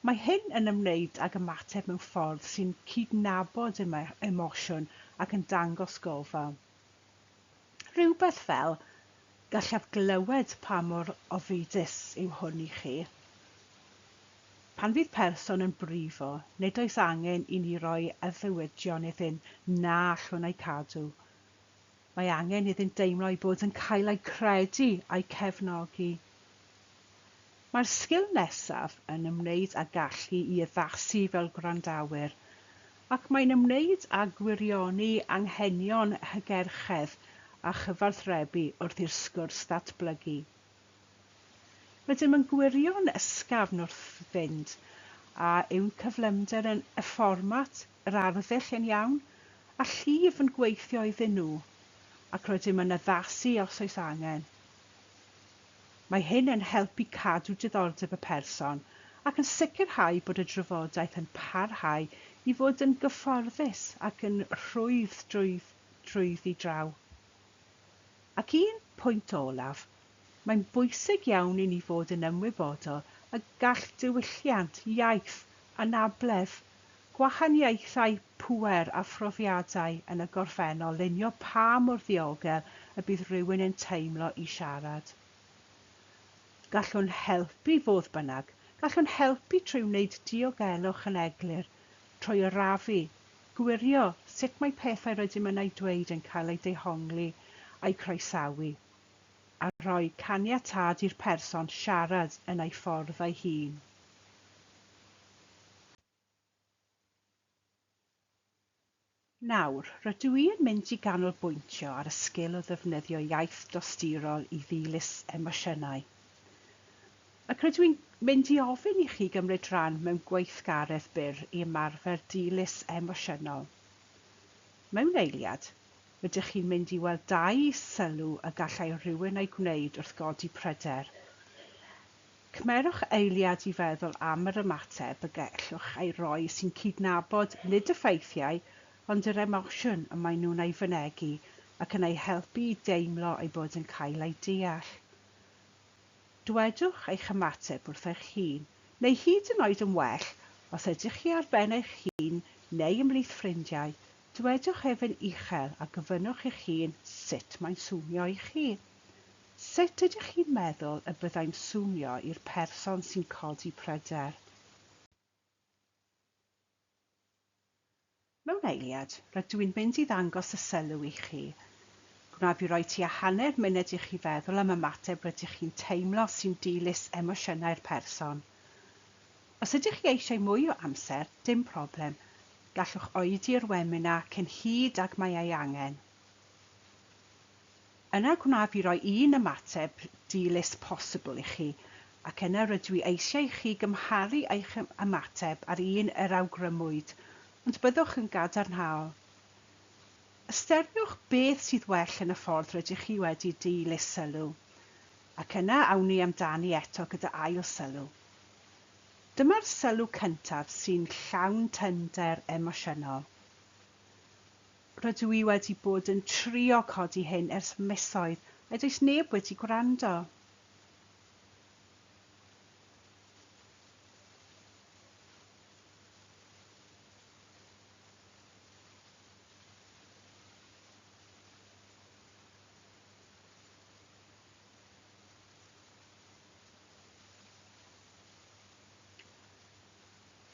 [SPEAKER 1] Mae hyn yn ymwneud ag ymateb mewn ffordd sy'n cydnabod emosiwn ac yn dangos gofal. Rhywbeth fel, gallaf glywed pa mor ofidus yw hwn i chi. Pan fydd person yn brifo, nid oes angen i ni roi y ddiwydion iddyn na allwn ei cadw. Mae angen iddyn deimlo ei bod yn cael ei credu a'i cefnogi. Mae'r sgil nesaf yn ymwneud â gallu i addasu fel gwrandawyr, ac mae'n ymwneud â gwirioni anghenion hygerchedd a chyfathrebu wrth i'r sgwrs ddatblygu. Rydym yn gwirio'n ysgafn wrth fynd, a yw'n cyflymder yn y fformat, yr arddull yn iawn, a llif yn gweithio iddyn nhw, ac rydym yn addasu os oes angen. Mae hyn yn helpu cadw diddordeb y person ac yn sicrhau bod y drafodaeth yn parhau i fod yn gyfforddus ac yn rhwydd drwyddi draw. Ac un pwynt olaf, mae'n bwysig iawn i ni fod yn ymwybodol y gall diwylliant, iaith, anabledd, gwahaniaethau pŵer a phrofiadau yn y gorffennol lunio pa mor ddiogel y bydd rhywun yn teimlo i siarad. Gallwn helpu fodd bynnag, gallwn helpu trwy wneud diogelwch yn eglur, trwy arafu, gwirio sut mae pethau rydym yn ei dweud yn cael ei dehongli a'i croesawu, a rhoi caniatâd i'r person siarad yn ei ffordd ei hun. Nawr, rydw i yn mynd i ganolbwyntio ar y sgil o ddefnyddio iaith dosturol i ddilys emosiynau. Ac rydw i'n mynd i ofyn i chi gymryd rhan mewn gweithgaredd byr i ymarfer dilys emosiynol. Mewn eiliad, rydych chi'n mynd i weld dau sylw y gallai rhywun ei gwneud wrth godi pryder. Cymerwch eiliad i feddwl am yr ymateb y gallwch ei roi sy'n cydnabod nid y ffeithiau, ond yr emosiwn y maen nhw'n ei fynegu ac yn ei helpu i deimlo ei bod yn cael ei deall. Dwedwch eich ymateb wrth eich hun, neu hyd yn oed yn well, os ydych chi ar ben eich hun neu ymhlith ffrindiau, dwedwch efo'n uchel a gofynnwch eich hun sut mae'n swnio i chi. Sut ydych chi'n meddwl y byddai'n swnio i'r person sy'n codi pryder? Mewn eiliad, rydw i'n mynd i ddangos y sylw i chi. Gwnaef i roi tua hanner munud i chi feddwl am ymateb rydych chi'n teimlo sy'n dilys emosiynau'r person. Os ydych chi eisiau mwy o amser, dim problem. Gallwch oedi'r Gweminar cyn hyd ag mae ei angen. Yna gwna fi roi un ymateb dilys posibl i chi, ac yna rydw i eisiau i chi gymharu eich ymateb ar un yr awgrymwyd, ond byddwch yn gadarnhaol. Ystyriwch beth sydd well yn y ffordd rydych chi wedi dilys sylw, ac yna awn ni amdani eto gyda ail sylw. Dyma'r sylw cyntaf sy'n llawn tynder emosiynol. Rydw i wedi bod yn trio codi hyn ers misoedd, a does neb wedi gwrando.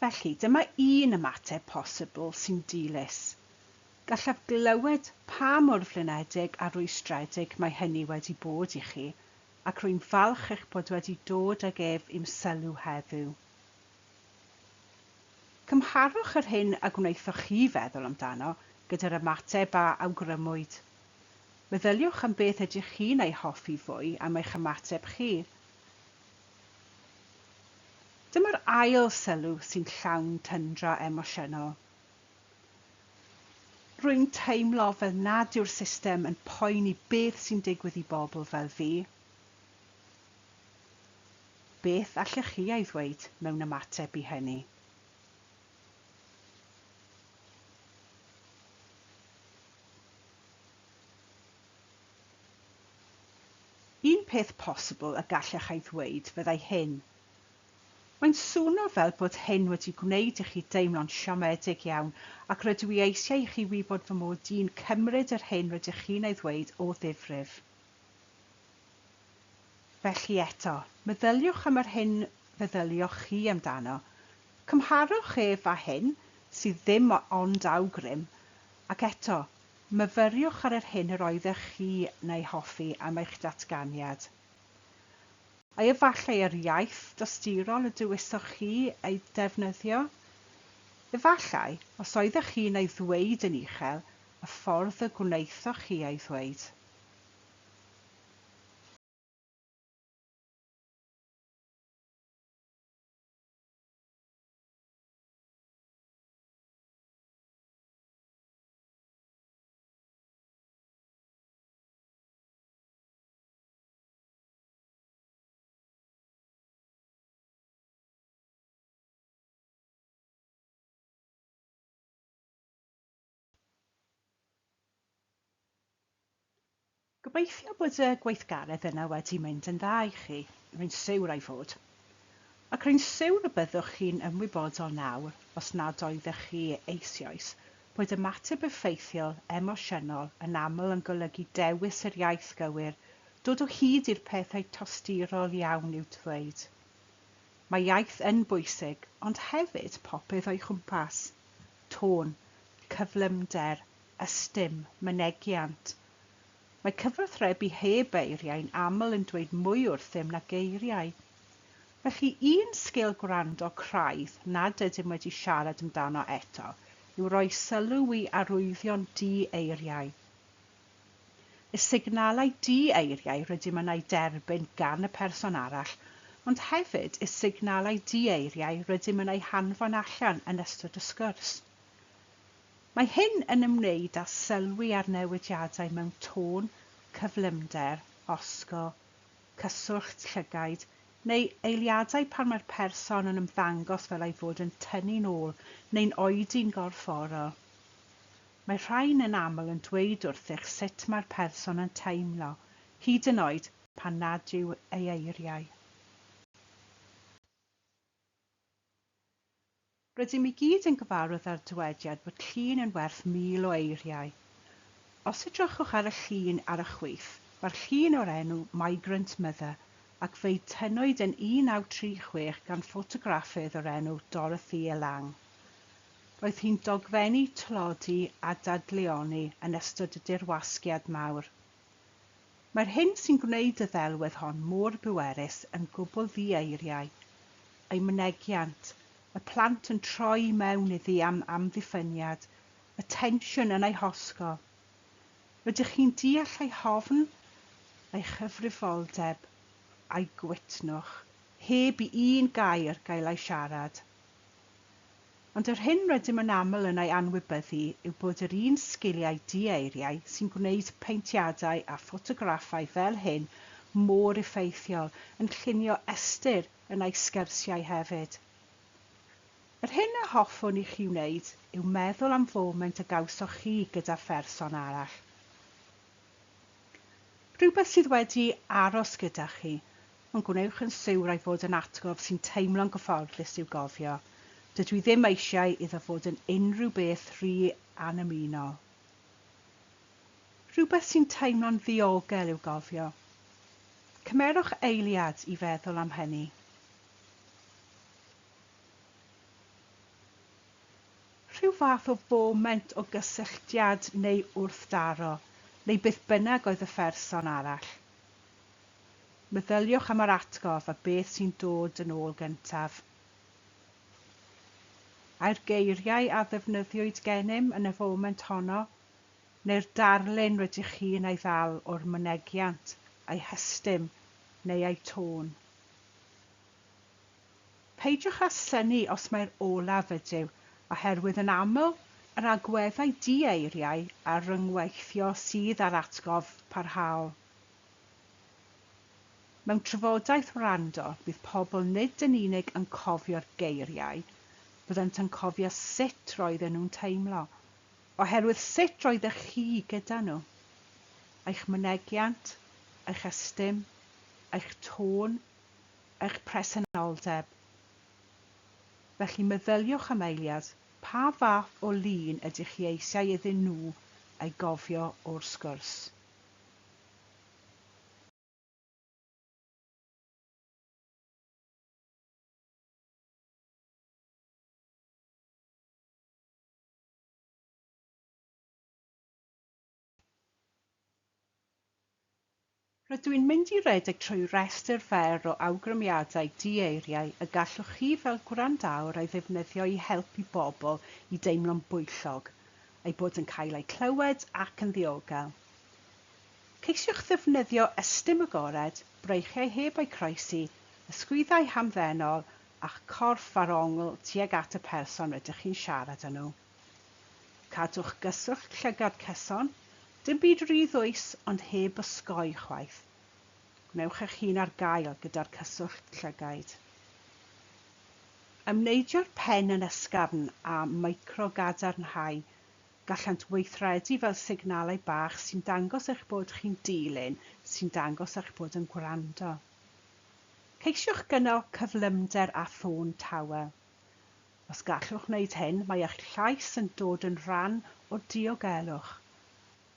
[SPEAKER 1] Felly, dyma un ymateb posibl sy'n dilys. Gallaf glywed pa mor flinedig a rwystredig mae hynny wedi bod i chi, ac rwy'n falch eich bod wedi dod ag ef i'm sylw heddiw. Cymharwch yr hyn a gwnaethoch chi feddwl amdano gyda'r ymateb a awgrymwyd. Meddyliwch am beth ydych chi'n ei hoffi fwy am eich ymateb chi. Dyma'r ail sylw sy'n llawn tyndra emosiynol. Rwy'n teimlo fel nad yw'r system yn poeni beth sy'n digwydd i bobl fel fi. Beth allech chi ei ddweud mewn ymateb i hynny? Un peth posibl y gallech ei ddweud fyddai hyn. Mae'n swnio fel bod hyn wedi gwneud i chi deimlo'n siomedig iawn, ac rydw i eisiau i chi wybod fy mod i'n cymryd yr hyn rydych chi'n ei ddweud o ddifrif. Felly eto, meddyliwch am yr hyn feddyliwch chi amdano. Cymharwch ef â hyn, sydd ddim ond awgrym, ac eto, myfyriwch ar yr hyn yr oeddech chi neu hoffi am eich datganiad. A efallai yr iaith dosturol y dywysoch chi ei defnyddio? Efallai, os oeddech chi'n ei ddweud yn uchel, y ffordd y gwneithoch chi ei ddweud. Gobeithio bod y gweithgaredd yna wedi mynd yn dda i chi. Rwy'n siwr ei fod. Ac rwy'n siwr y byddwch chi'n ymwybodol nawr, os nad oeddech chi eisoes, bod ymateb effeithiol emosiynol yn aml yn golygu dewis yr iaith gywir, dod o hyd i'r pethau tosturol iawn i'w ddweud. Mae iaith yn bwysig, ond hefyd popeth o'i chwmpas. Tôn, cyflymder, ystym, mynegiant. Mae cyfathrebu heb eiriau'n aml yn dweud mwy wrthym na geiriau. Felly un sgil gwrando craidd nad ydym wedi siarad amdano eto yw roi sylw i arwyddion di-eiriau. Y signalau di-eiriau rydym yn ei derbyn gan y person arall, ond hefyd y signalau di-eiriau rydym yn ei hanfon allan yn ystod y sgwrs. Mae hyn yn ymwneud â sylwi ar newidiadau mewn tôn, cyflymder, osgo, cyswllt llygaid, neu eiliadau pan mae'r person yn ymddangos fel ei fod yn tynnu'n ôl neu'n oedi'n gorfforol. Mae rhain yn aml yn dweud wrthych sut mae'r person yn teimlo, hyd yn oed pan nad yw ei eiriau. Rydym i gyd yn gyfarwydd â'r dywediad bod llun yn werth 1000 o eiriau. Os edrychwch ar y llun ar y chwith, mae'r llun o'r enw Migrant Mother ac fe'i tynnwyd yn 1936 gan ffotograffydd o'r enw Dorothea Lang. Roedd hi'n dogfennu tlodi a dadleoni yn ystod y dirwasgiad mawr. Mae'r hyn sy'n gwneud y ddelwedd hon mor bwerus yn gwbl ddi-eiriau. Ei mynegiant, y plant yn troi mewn iddi am amddiffyniad, y tensiwn yn ei hosgo. Rydych chi'n deall ei hofn a'i chyfrifoldeb a'i gwitnwch, heb i un gair gael ei siarad. Ond yr hyn rydym yn aml yn ei anwybyddu yw bod yr un sgiliau di-eiriau sy'n gwneud peintiadau a ffotograffau fel hyn mor effeithiol yn llunio ystyr yn ei sgyrsiau hefyd. Yr hyn a hoffwn i chi wneud yw meddwl am foment y gawsoch chi gyda pherson arall. Rhywbeth sydd wedi aros gyda chi, ond gwnewch yn siwr ei fod yn atgof sy'n teimlo'n gyfforddus i'w gofio. Dydw i ddim eisiau iddo fod yn unrhyw beth rhy anymunol. Rhywbeth sy'n teimlo'n ddiogel i'w gofio. Cymerwch eiliad i feddwl am hynny. Rhyw fath o foment o gysylltiad neu wrthdaro, neu beth bynnag oedd y pherson arall. Meddyliwch am yr atgof a beth sy'n dod yn ôl gyntaf. A'r geiriau a ddefnyddiwyd gennym yn y foment honno, neu'r darlun rydych chi yn ei ddal o'r mynegiant, ei hystym neu ei tôn. Peidiwch â synnu os mae'r olaf ydyw, oherwydd yn aml yr agweddau di-eiriau a ryngweithio sydd ar atgof parhaol. Mewn trafodaeth Gwrando, bydd pobl nid yn unig yn cofio'r geiriau, byddant yn cofio sut roedden nhw'n teimlo, oherwydd sut roeddech chi gyda nhw. Eich mynegiant, eich ystym, eich tôn, eich presenoldeb. Felly meddyliwch am eiliad, pa fath o lun ydych chi eisiau iddyn nhw ei gofio o'r sgwrs. Rydw i'n mynd i redeg trwy restr fer o awgrymiadau di-eiriau y gallwch chi fel gwrandawr ei ddefnyddio i helpu bobl i deimlo'n bwyllog, ei bod yn cael ei clywed ac yn ddiogel. Ceisiwch ddefnyddio ystym agored, breichiau heb eu croesi, ysgwyddau hamddenol a'ch corff ar ongl tuag at y person rydych chi'n siarad â nhw. Cadwch gyswllt llygad cyson, dim byd rhy ddwys ond heb osgoi chwaith. Gnewch eich hun ar gael gyda'r cyswllt llygaid. Ymneidio'r pen yn ysgafn a micro-gadarnhau gallant weithredu fel signalau bach sy'n dangos eich bod chi'n dilyn, sy'n dangos eich bod yn gwrando. Ceisiwch gynnal cyflymder a thôn tawel. Os gallwch wneud hyn, mae eich llais yn dod yn rhan o diogelwch,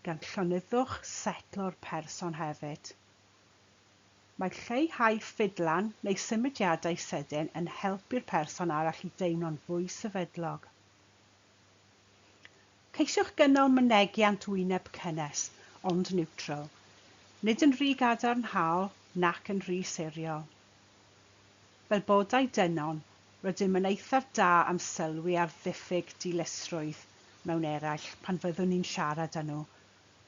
[SPEAKER 1] gan llonyddwch setlo'r person hefyd. Mae lleihau ffidlan neu symudiadau sydyn yn helpu'r person arall i deimlo'n fwy sefydlog. Ceisiwch gynnal mynegiant wyneb cynnes, ond niwtral, nid yn rhy gadarnhaol nac yn rhy siriol. Fel bodau dynon, rydym yn eithaf da am sylwi ar ddiffyg dilusrwydd mewn eraill pan fyddwn ni'n siarad â nhw,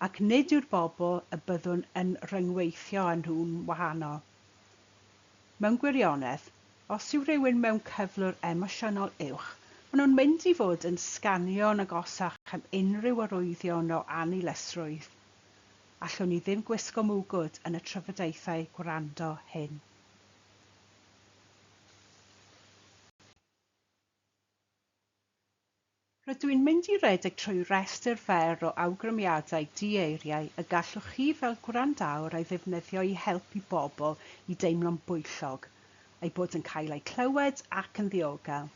[SPEAKER 1] ac nid yw'r bobl y byddwn yn ryngweithio â nhw'n wahanol. Mewn gwirionedd, os yw rhywun mewn cyflwr emosiynol uwch, maen nhw'n mynd i fod yn sganio'n agosach am unrhyw arwyddion o anilusrwydd. Allwn ni ddim gwisgo mwgwd yn y trafodaethau gwrando hyn. Rydw i'n mynd i redeg trwy restr fer o awgrymiadau di-eiriau y gallwch chi fel gwrandawr ei ddefnyddio i helpu bobl i deimlo'n bwyllog, ei bod yn cael ei clywed ac yn ddiogel.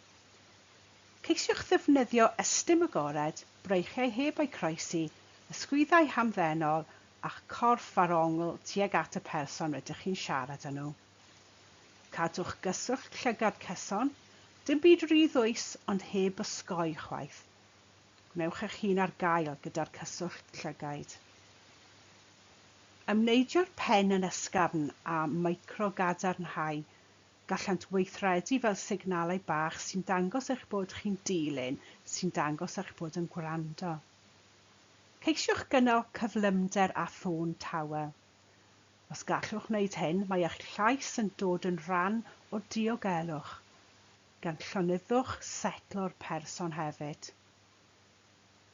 [SPEAKER 1] Ceisiwch ddefnyddio ystym agored, breichiau heb eu croesi, ysgwyddau hamddenol a'ch corff ar ongl tuag at y person rydych chi'n siarad â nhw. Cadwch gyswllt llygad cyson, dim byd rhy ddwys ond heb osgoi chwaith. Gnewch eich hun ar gael gyda'r cyswllt llygaid. Ymneidio'r pen yn ysgafn a micro-gadarnhau gallant weithredu fel signalau bach sy'n dangos eich bod chi'n dilyn, sy'n dangos eich bod yn gwrando. Ceisiwch gynnal cyflymder a thôn tawel. Os gallwch wneud hyn, mae eich llais yn dod yn rhan o diogelwch, gan llonyddwch setlo'r person hefyd.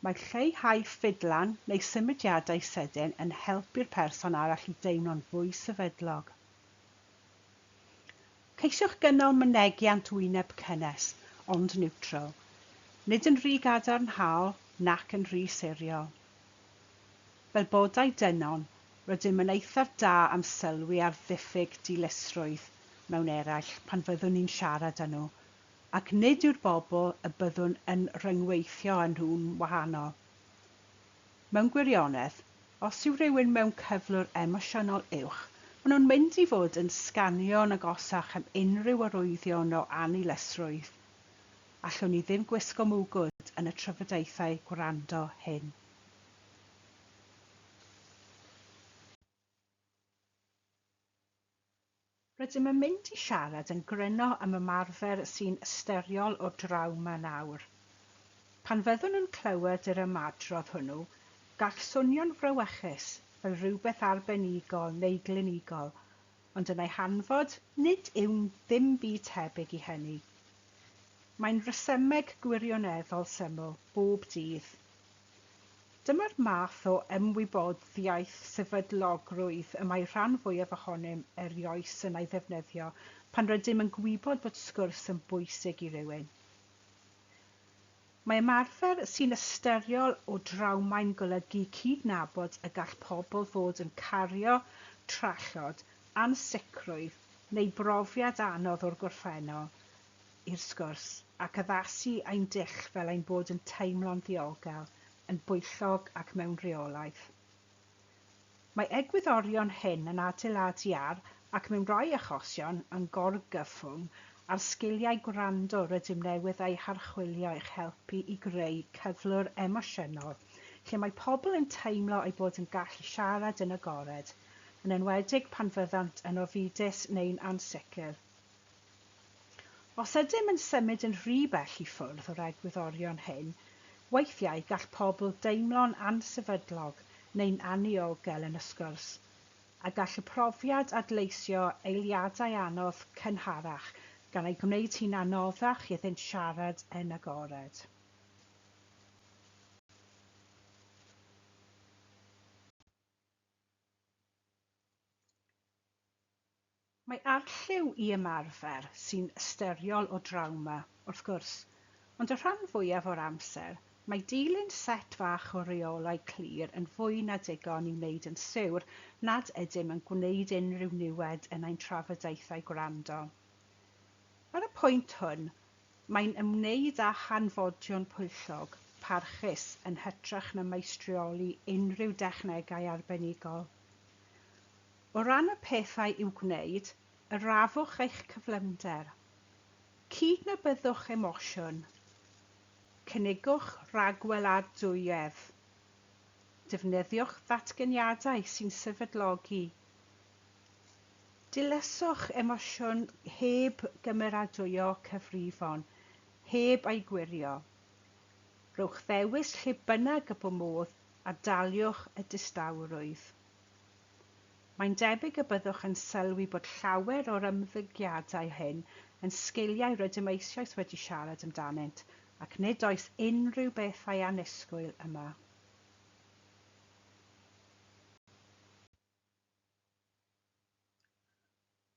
[SPEAKER 1] Mae lleihau ffidlan neu symudiadau sydyn yn helpu'r person arall i deimlo'n fwy sefydlog. Ceisiwch gynnal mynegiant wyneb cynnes, ond niwtral, nid yn rhy gadarnhaol nac yn rhy siriol. Fel bodau dynon, rydym yn eithaf da am sylwi ar ddiffyg dilusrwydd mewn eraill pan fyddwn ni'n siarad â nhw, ac nid yw'r bobl y byddwn yn rhyngweithio â nhw'n wahanol. Mewn gwirionedd, os yw rhywun mewn cyflwr emosiynol uwch, maen nhw'n mynd i fod yn sganio'n agosach am unrhyw arwyddion o anilysrwydd. Allwn ni ddim gwisgo mwgwd yn y trafodaethau gwrando hyn. Rydym yn mynd i siarad yn gryno am ymarfer sy'n ysteriol o drawma nawr. Pan fyddwn yn clywed yr ymadrodd hwnnw, gall swnio'n frawychus fel rhywbeth arbenigol neu glinigol, ond yn ei hanfod nid yw'n ddim byd tebyg i hynny. Mae'n resymeg gwirioneddol syml bob dydd. Dyma'r math o ymwybyddiaeth sefydlogrwydd y mae rhan fwyaf ohonym erioes yn ei ddefnyddio pan rydym yn gwybod bod sgwrs yn bwysig i rywun. Mae ymarfer sy'n ysteriol o drawmau'n golygu cydnabod y gall pobl fod yn cario trallod, ansicrwydd neu brofiad anodd o'r gorffennol i'r sgwrs ac addasu ein dull fel ein bod yn teimlo'n ddiogel, yn bwyllog ac mewn reolaeth. Mae egwyddorion hyn yn adeiladu ar, ac mewn rhai achosion yn gorgyffwng, ar sgiliau gwrando rydym newydd eu harchwilio i'ch helpu i greu cyflwr emosiynol, lle mae pobl yn teimlo eu bod yn gallu siarad yn agored, yn enwedig pan fyddant yn ofidus neu'n ansicr. Os ydym yn symud yn rhy bell i ffwrdd o'r egwyddorion hyn, weithiau gall pobl deimlo'n ansefydlog neu'n aniogel yn y sgwrs, a gall y profiad adleisio eiliadau anodd cynharach gan ei gwneud hi'n anoddach iddynt siarad yn agored. Mae arlliw i ymarfer sy'n ysteriol o drawma, wrth gwrs, ond y rhan fwyaf o'r amser, mae dilyn set fach o reolau clir yn fwy na digon i wneud yn siwr nad ydym yn gwneud unrhyw niwed yn ein trafodaethau gwrando. Ar y pwynt hwn, mae'n ymwneud â hanfodion pwyllog, parchus yn hytrach na meistrioli unrhyw dechnegau arbenigol. O ran y pethau i'w gwneud, yrafwch eich cyflymder. Cydnabyddwch emosiwn. Cynigwch ragweladwyedd. Defnyddiwch ddatganiadau sy'n sefydlogi. Dilyswch emosiwn heb gymeradwyo cyfrifon, heb ei gwirio. Rhowch ddewis lle bynnag y bo modd a daliwch y distawrwydd. Mae'n debyg y byddwch yn sylwi bod llawer o'r ymddygiadau hyn yn sgiliau rydym eisoes wedi siarad amdanynt, ac nid oes unrhyw bethau annisgwyl yma.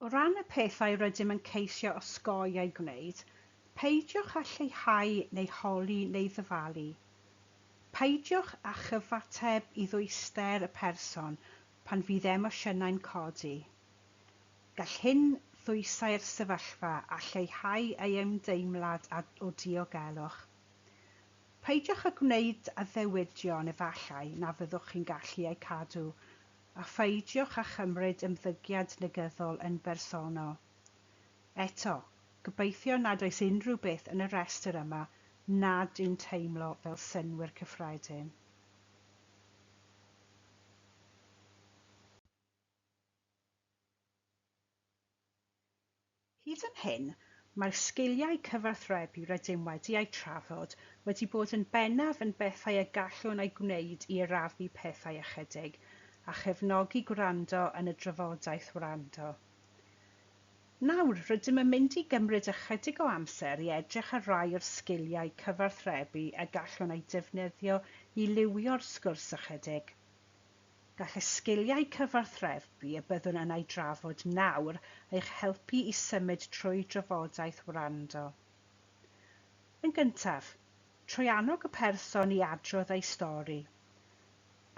[SPEAKER 1] O ran y pethau rydym yn ceisio osgoi ei gwneud, peidiwch â lleihau neu holi neu ddyfalu. Peidiwch â chyfateb i ddwyster y person pan fydd emosiynau'n codi. Gall hyn ddwysau'r sefyllfa a lleihau ei ymdeimlad o diogelwch. Peidiwch â gwneud addewidion efallai na fyddwch chi'n gallu eu cadw, a pheidiwch â chymryd ymddygiad negyddol yn bersonol. Eto, gobeithio nad oes unrhyw beth yn y restr yma nad yw'n teimlo fel synwyr cyffredin. Hyd yn hyn, mae'r sgiliau cyfathrebu rydym wedi eu trafod wedi bod yn bennaf yn bethau y gallwn eu gwneud i arafu pethau ychydig, a chefnogi gwrando yn y drafodaeth wrando. Nawr, rydym yn mynd i gymryd ychydig o amser i edrych ar rai o'r sgiliau cyfarthrebu a gallwn ei defnyddio i liwio'r sgwrs ychydig. Gall y sgiliau cyfarthrebu y byddwn yn ei drafod nawr eich helpu i symud trwy drafodaeth wrando. Yn gyntaf, trwy annog y person i adrodd ei stori.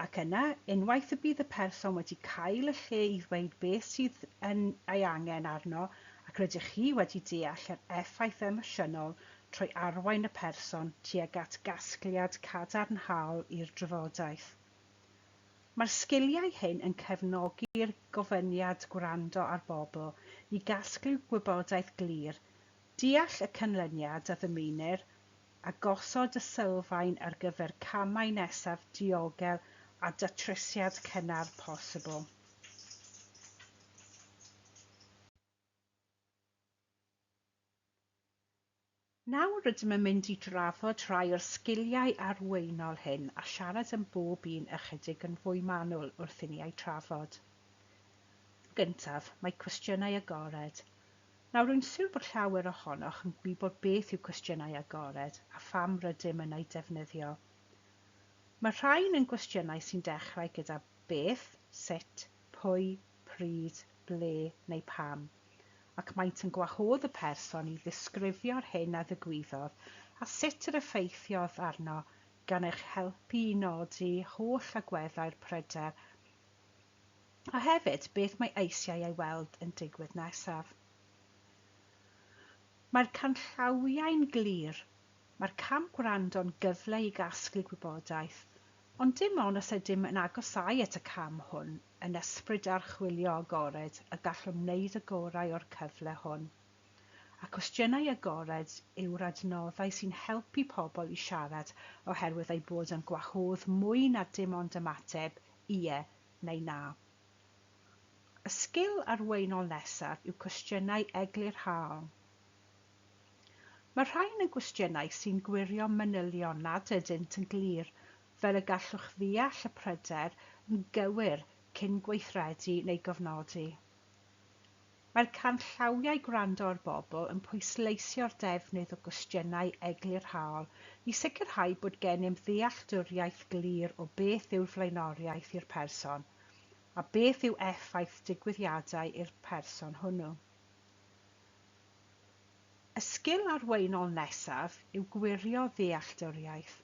[SPEAKER 1] Ac yna, unwaith y bydd y person wedi cael y lle i ddweud beth sydd yn ei angen arno ac rydych chi wedi deall yr effaith emosiynol trwy arwain y person tuag at gasgliad cadarnhaol i'r drafodaeth. Mae'r sgiliau hyn yn cefnogi'r gofyniad gwrando ar bobl i gasglu gwybodaeth glir, deall y canlyniad a ddymunir, a gosod y sylfaen ar gyfer camau nesaf diogel a datrysiad cynnar posibl. Nawr rydym yn mynd i drafod rhai o'r sgiliau arweinol hyn a siarad yn bob un ychydig yn fwy manwl wrth i ni eu trafod. Gyntaf, mae cwestiynau agored. Nawr rwy'n siŵr bod llawer ohonoch yn gwybod beth yw cwestiynau agored a pham rydym yn ei defnyddio. Mae rhain yn gwestiynau sy'n dechrau gyda beth, sut, pwy, pryd, ble neu pam, ac maent yn gwahodd y person i ddisgrifio'r hyn a ddigwyddodd a sut yr effeithiodd arno gan eich helpu i nodi holl agweddau'r pryder a hefyd beth mae eisiau ei weld yn digwydd nesaf. Mae'r canllawiau'n glir. Mae'r cam gwrando'n gyfle i gasglu gwybodaeth, ond dim ond os ydym yn agosáu at y cam hwn yn ysbryd archwilio agored y gallwn wneud y gorau o'r cyfle hwn. A cwestiynau agored yw'r adnoddau sy'n helpu pobl i siarad oherwydd ei bod yn gwahodd mwy na dim ond ymateb, ie neu na. Y sgil arweinol nesaf yw cwestiynau eglurhaol. Mae rhain yn gwestiynau sy'n gwirio manylion nad ydynt yn glir, fel y gallwch ddeall y pryder yn gywir cyn gweithredu neu gofnodi. Mae'r canllawiau gwrando ar bobl yn pwysleisio'r defnydd o gwestiynau eglurhaol i sicrhau bod gennym ddealltwriaeth glir o beth yw'r flaenoriaeth i'r person a beth yw effaith digwyddiadau i'r person hwnnw. Y sgil arweinol nesaf yw gwirio ddealltwriaeth.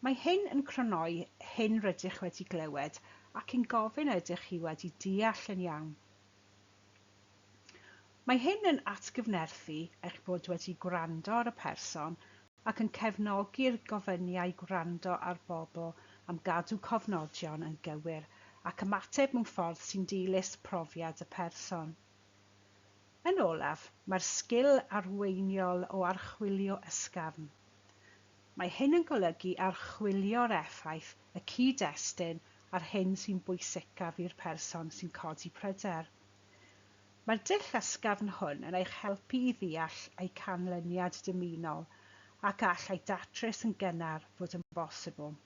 [SPEAKER 1] Mae hyn yn crynhoi hyn rydych wedi glywed ac yn gofyn ydych chi wedi deall yn iawn. Mae hyn yn atgyfnerthu eich bod wedi gwrando ar y person ac yn cefnogi'r gofyniau gwrando ar bobl am gadw cofnodion yn gywir ac ymateb mewn ffordd sy'n dilys profiad y person. Yn olaf, mae'r sgil arweiniol o archwilio ysgafn. Mae hyn yn golygu archwilio'r effaith, y cyd-destun a'r hyn sy'n bwysicaf i'r person sy'n codi pryder. Mae'r dull ysgafn hwn yn eich helpu i ddeall ei canlyniad dymunol ac all ei datrys yn gynnar fod yn bosibl.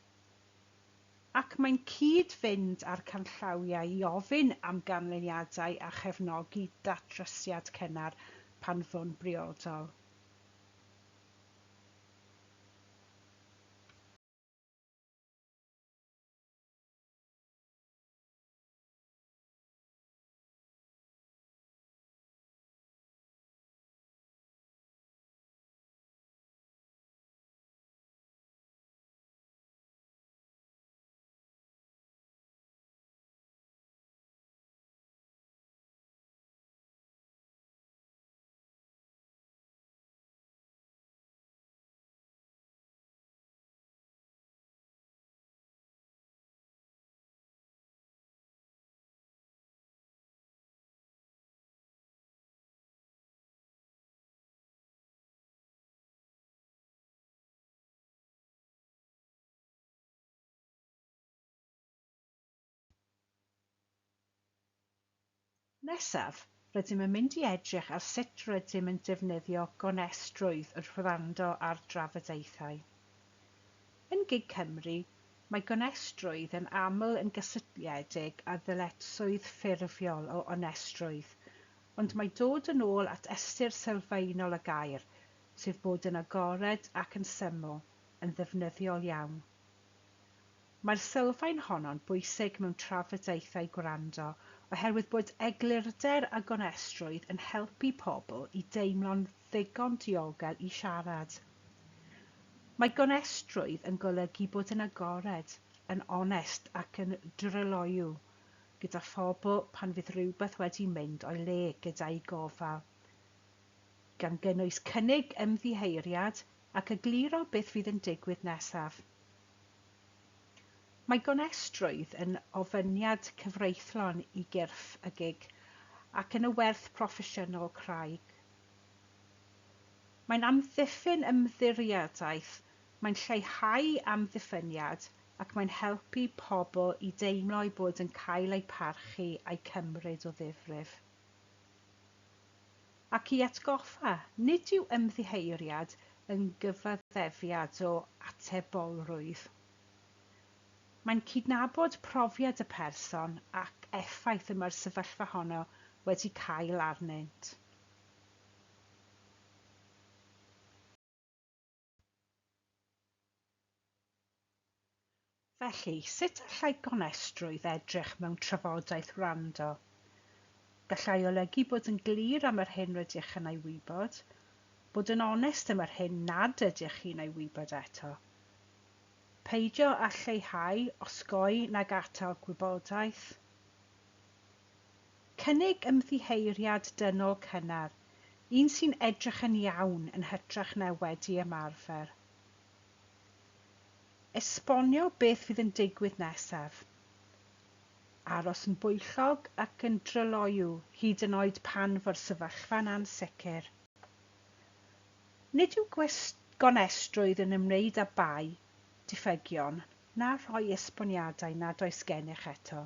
[SPEAKER 1] Ac mae'n cyd-fynd â'r canllawiau i ofyn am ganlyniadau a chefnogi datrysiad cynnar pan fo'n briodol. Nesaf, rydym yn mynd i edrych ar sut rydym yn defnyddio gonestrwydd wrth wrando ar drafodaethau. Yn Gig Cymru, Mae gonestrwydd yn aml yn gysylltiedig â ddyletswydd ffurfiol o onestrwydd, ond mae dod yn ôl at ystyr sylfaenol y gair, sef bod yn agored ac yn syml, yn ddefnyddiol iawn. Mae'r sylfaen honno'n bwysig mewn trafodaethau gwrando oherwydd bod eglurder a gonestrwydd yn helpu pobl i deimlo'n ddigon diogel i siarad. Mae gonestrwydd yn golygu bod yn agored, yn onest ac yn dryloyw gyda phobl pan fydd rhywbeth wedi mynd o'i le gyda'i gofal, gan gynnwys cynnig ymddiheuriad ac egluro beth fydd yn digwydd nesaf. Mae gonestrwydd yn ofyniad cyfreithlon i gyrff y gig ac yn y werth proffesiynol craig. Mae'n amddiffyn ymddiriadaeth, mae'n lleihau amddiffyniad ac mae'n helpu pobl i deimlo eu bod yn cael eu parchu a'i cymryd o ddifrif. Ac i atgoffa, nid yw ymddiheuriad yn gyfaddefiad o atebolrwydd. Mae'n cydnabod profiad y person ac effaith y mae'r sefyllfa honno wedi cael arnynt. Felly, sut allai gonestrwydd edrych mewn trafodaeth wrando? Gallai olygu bod yn glir am yr hyn rydych yn ei wybod, bod yn onest am yr hyn nad ydych chi'n ei wybod eto. Peidio â lleihau, osgoi nag atal gwybodaeth. Cynnig ymddiheuriad dynol cynnar, un sy'n edrych yn iawn yn hytrach na wedi ymarfer. Esbonio beth fydd yn digwydd nesaf. Aros yn bwyllog ac yn dryloyw hyd yn oed pan fo'r sefyllfa'n ansicr. Nid yw gonestrwydd yn ymwneud â bai, diffygion, na rhoi esboniadau nad oes gennych eto.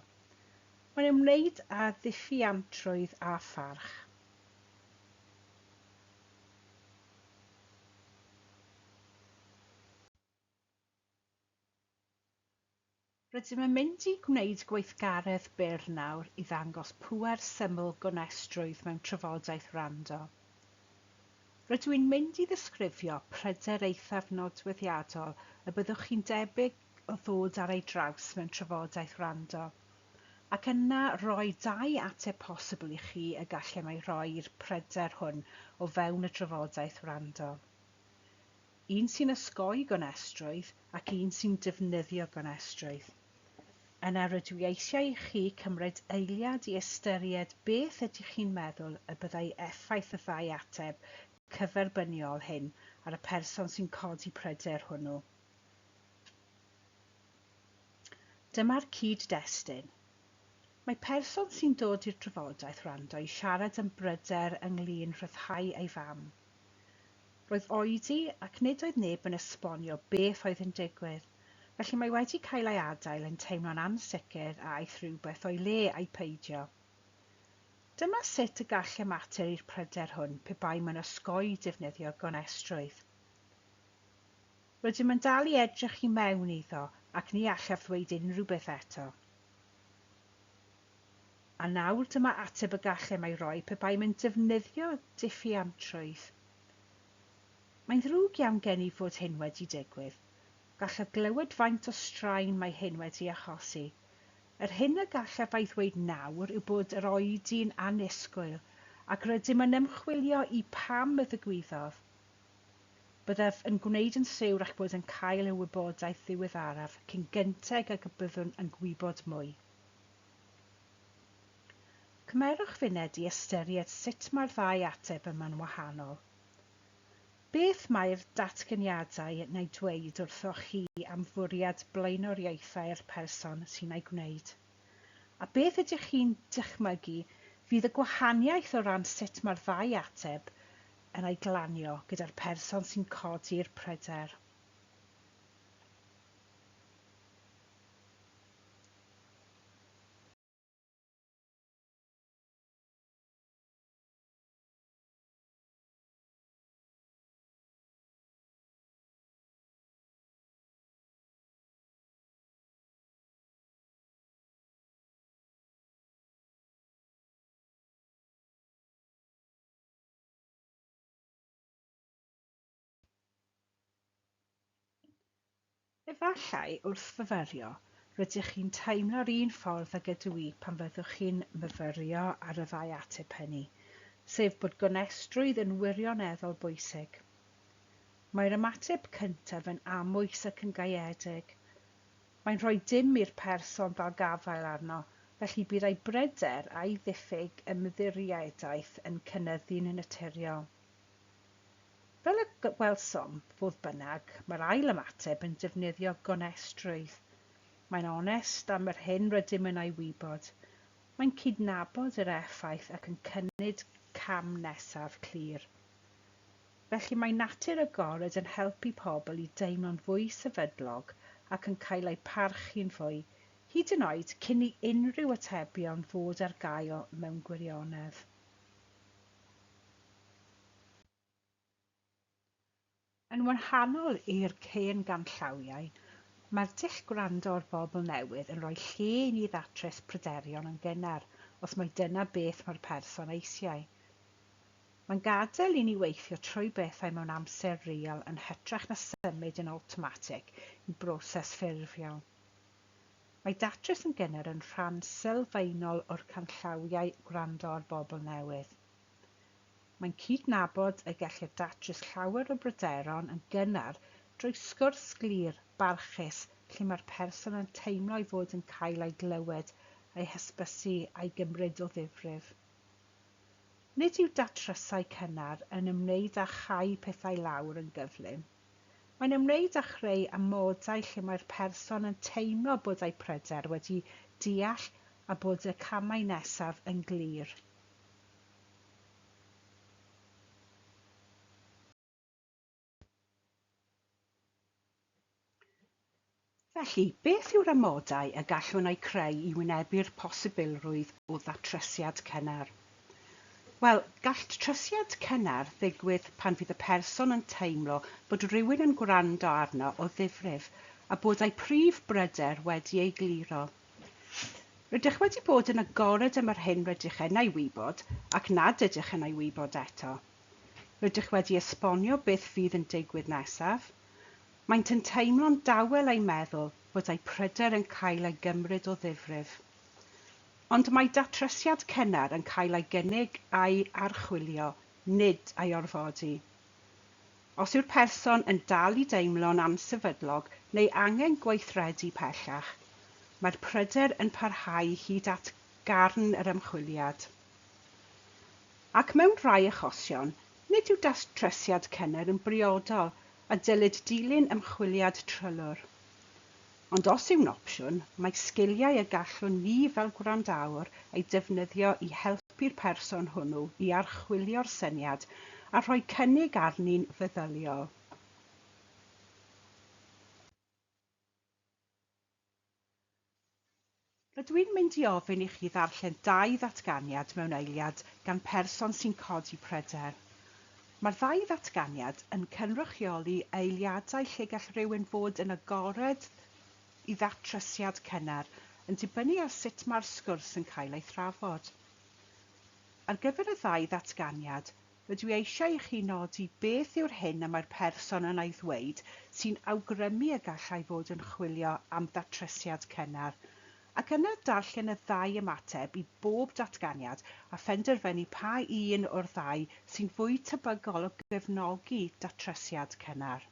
[SPEAKER 1] Mae'n ymwneud â ddiffiantrwydd a pharch. Rydym yn mynd i gwneud gweithgaredd byr nawr i ddangos pŵer syml gonestrwydd mewn trafodaeth wrando. Rydw i'n mynd i ddisgrifio pryder eithaf nodweddiadol y byddwch chi'n debyg o ddod ar ei draws mewn trafodaeth wrando, ac yna roi dau ateb posibl i chi y gallem ei roi'r pryder hwn o fewn y trafodaeth wrando. Un sy'n osgoi gonestrwydd ac un sy'n defnyddio gonestrwydd. Yna rydw i eisiau i chi cymryd eiliad i ystyried beth ydych chi'n meddwl y byddai effaith y ddau ateb cyferbyniol hyn ar y person sy'n codi pryder hwnnw. Dyma'r cyd-destun. Mae person sy'n dod i'r trafodaeth wrando i siarad am bryder ynglŷn rhyddhau ei fam. Roedd oedi ac nid oedd neb yn esbonio beth oedd yn digwydd, felly mae wedi cael ei adael yn teimlo'n ansicr a aeth rhywbeth o'i le a'i peidio. Dyma sut y gall ymater i'r pryder hwn pe bai mae'n osgoi defnyddio gonestrwydd. Rydym yn dal i edrych i mewn iddo ac ni allaf ddweud unrhyw beth eto. A nawr dyma ateb y gallem ei roi pe bai mae'n defnyddio diffiantrwydd. Mae'n ddrwg iawn gen i fod hyn wedi digwydd. Gallaf glywed faint o straen mae hyn wedi achosi. Yr hyn y gallaf ei ddweud nawr yw bod yr oedi'n annisgwyl ac rydym yn ymchwilio i pam y ddigwyddodd. Byddaf yn gwneud yn siwr eich bod yn cael y wybodaeth ddiweddaraf cyn gynteg ac y byddwn yn gwybod mwy. Cymerwch funed i ystyried sut mae'r ddau ateb yma'n wahanol. Beth mae'r datganiadau yn ei dweud wrthoch chi am fwriad blaenoriaethau'r person sy'n ei gwneud? A beth ydych chi'n dychmygu fydd y gwahaniaeth o ran sut mae'r ddau ateb yn ei glanio gyda'r person sy'n codi'r pryder? Efallai wrth fyfyrio, rydych chi'n teimlo'r un ffordd ag ydw i pan fyddwch chi'n myfyrio ar y ddau ateb hynny, sef bod gonestrwydd yn wirioneddol bwysig. Mae'r ymateb cyntaf yn amwys ac yn gaeedig. Mae'n rhoi dim i'r person fel gafael arno, felly bydd ei bryder a'i ddiffyg ymddiriadaeth yn cynyddu'n naturiol. Fel y welsom, fodd bynnag, mae'r ail ymateb yn defnyddio gonestrwydd. Mae'n onest am yr hyn rydym yn ei wybod. Mae'n cydnabod yr effaith ac yn cynnig cam nesaf clir. Felly mae natur agored yn helpu pobl i deimlo'n fwy sefydlog ac yn cael eu parchu'n fwy, hyd yn oed cyn i unrhyw atebion fod ar gael mewn gwirionedd. Yn wahanol i'r cen ganllawiau, mae'r dull gwrando o'r bobl newydd yn rhoi lle i ni ddatrys pryderon yn gynnar, os mai dyna beth mae'r person eisiau. Mae'n gadael i ni weithio trwy bethau mewn amser real yn hytrach na symud yn awtomatig i broses ffurfiol. Mae datrys yn gynnar yn rhan sylfaenol o'r canllawiau gwrando o'r bobl newydd. Mae'n cydnabod y gellir datrys llawer o bryderon yn gynnar drwy sgwrs glir, barchus, lle mae'r person yn teimlo ei fod yn cael ei glywed, ei hysbysu a'i gymryd o ddifrif. Nid yw datrysau cynnar yn ymwneud â chau pethau lawr yn gyflym. Mae'n ymwneud â chreu amodau lle mae'r person yn teimlo bod ei pryder wedi deall a bod y camau nesaf yn glir. Felly, beth yw'r amodau y gallwn eu creu i wynebu'r posibilrwydd o ddatrysiad cynnar? Wel, gall trysiad cynnar ddigwydd pan fydd y person yn teimlo bod rhywun yn gwrando arno o ddifrif a bod ei prif bryder wedi ei gliro. Rydych wedi bod yn agored am yr hyn rydych yn ei wybod ac nad ydych yn ei wybod eto. Rydych wedi esbonio beth fydd yn digwydd nesaf. Maent yn teimlo'n dawel ei meddwl bod ei pryder yn cael ei gymryd o ddifrif. Ond mae datrysiad cynnar yn cael ei gynnig a'i archwilio, nid ei orfodi. Os yw'r person yn dal i deimlo'n ansefydlog neu angen gweithredu pellach, mae'r pryder yn parhau hyd at garn yr ymchwiliad. Ac mewn rhai achosion, nid yw datrysiad cynnar yn briodol a dylid dilyn ymchwiliad trylwr. Ond os yw'n opsiwn, mae sgiliau y gallwn ni fel gwrandawr ei defnyddio i helpu'r person hwnnw i archwilio'r syniad a rhoi cynnig arni'n feddyliol. Rydw i'n mynd i ofyn i chi ddarllen 2 ddatganiad mewn eiliad gan person sy'n codi pryder. Mae'r 2 ddatganiad yn cynrychioli eiliadau lle gall rhywun fod yn agored i ddatrysiad cynnar yn dibynnu ar sut mae'r sgwrs yn cael ei thrafod. Ar gyfer y 2 ddatganiad, rydw i eisiau i chi nodi beth yw'r hyn y mae'r person yn ei ddweud sy'n awgrymu y gallai fod yn chwilio am ddatrysiad cynnar, ac yna darllen y 2 ymateb i bob datganiad a phenderfynu pa un o'r 2 sy'n fwy tebygol o gefnogi datrysiad cynnar.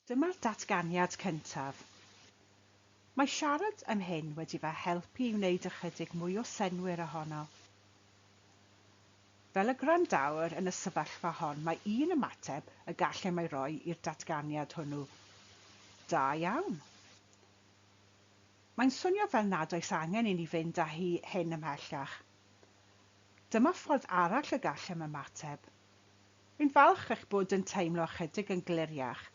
[SPEAKER 1] Dyma'r datganiad cyntaf. Mae siarad am hyn wedi fy helpu i wneud ychydig mwy o synwyr ohono. Fel y gwrandawr yn y sefyllfa hon, mae un ymateb y gallem ei roi i'r datganiad hwnnw. Da iawn. Mae'n swnio fel nad oes angen i ni fynd â hyn ymhellach. Dyma ffordd arall y gallem ymateb. Rwy'n falch eich bod yn teimlo ychydig yn gliriach,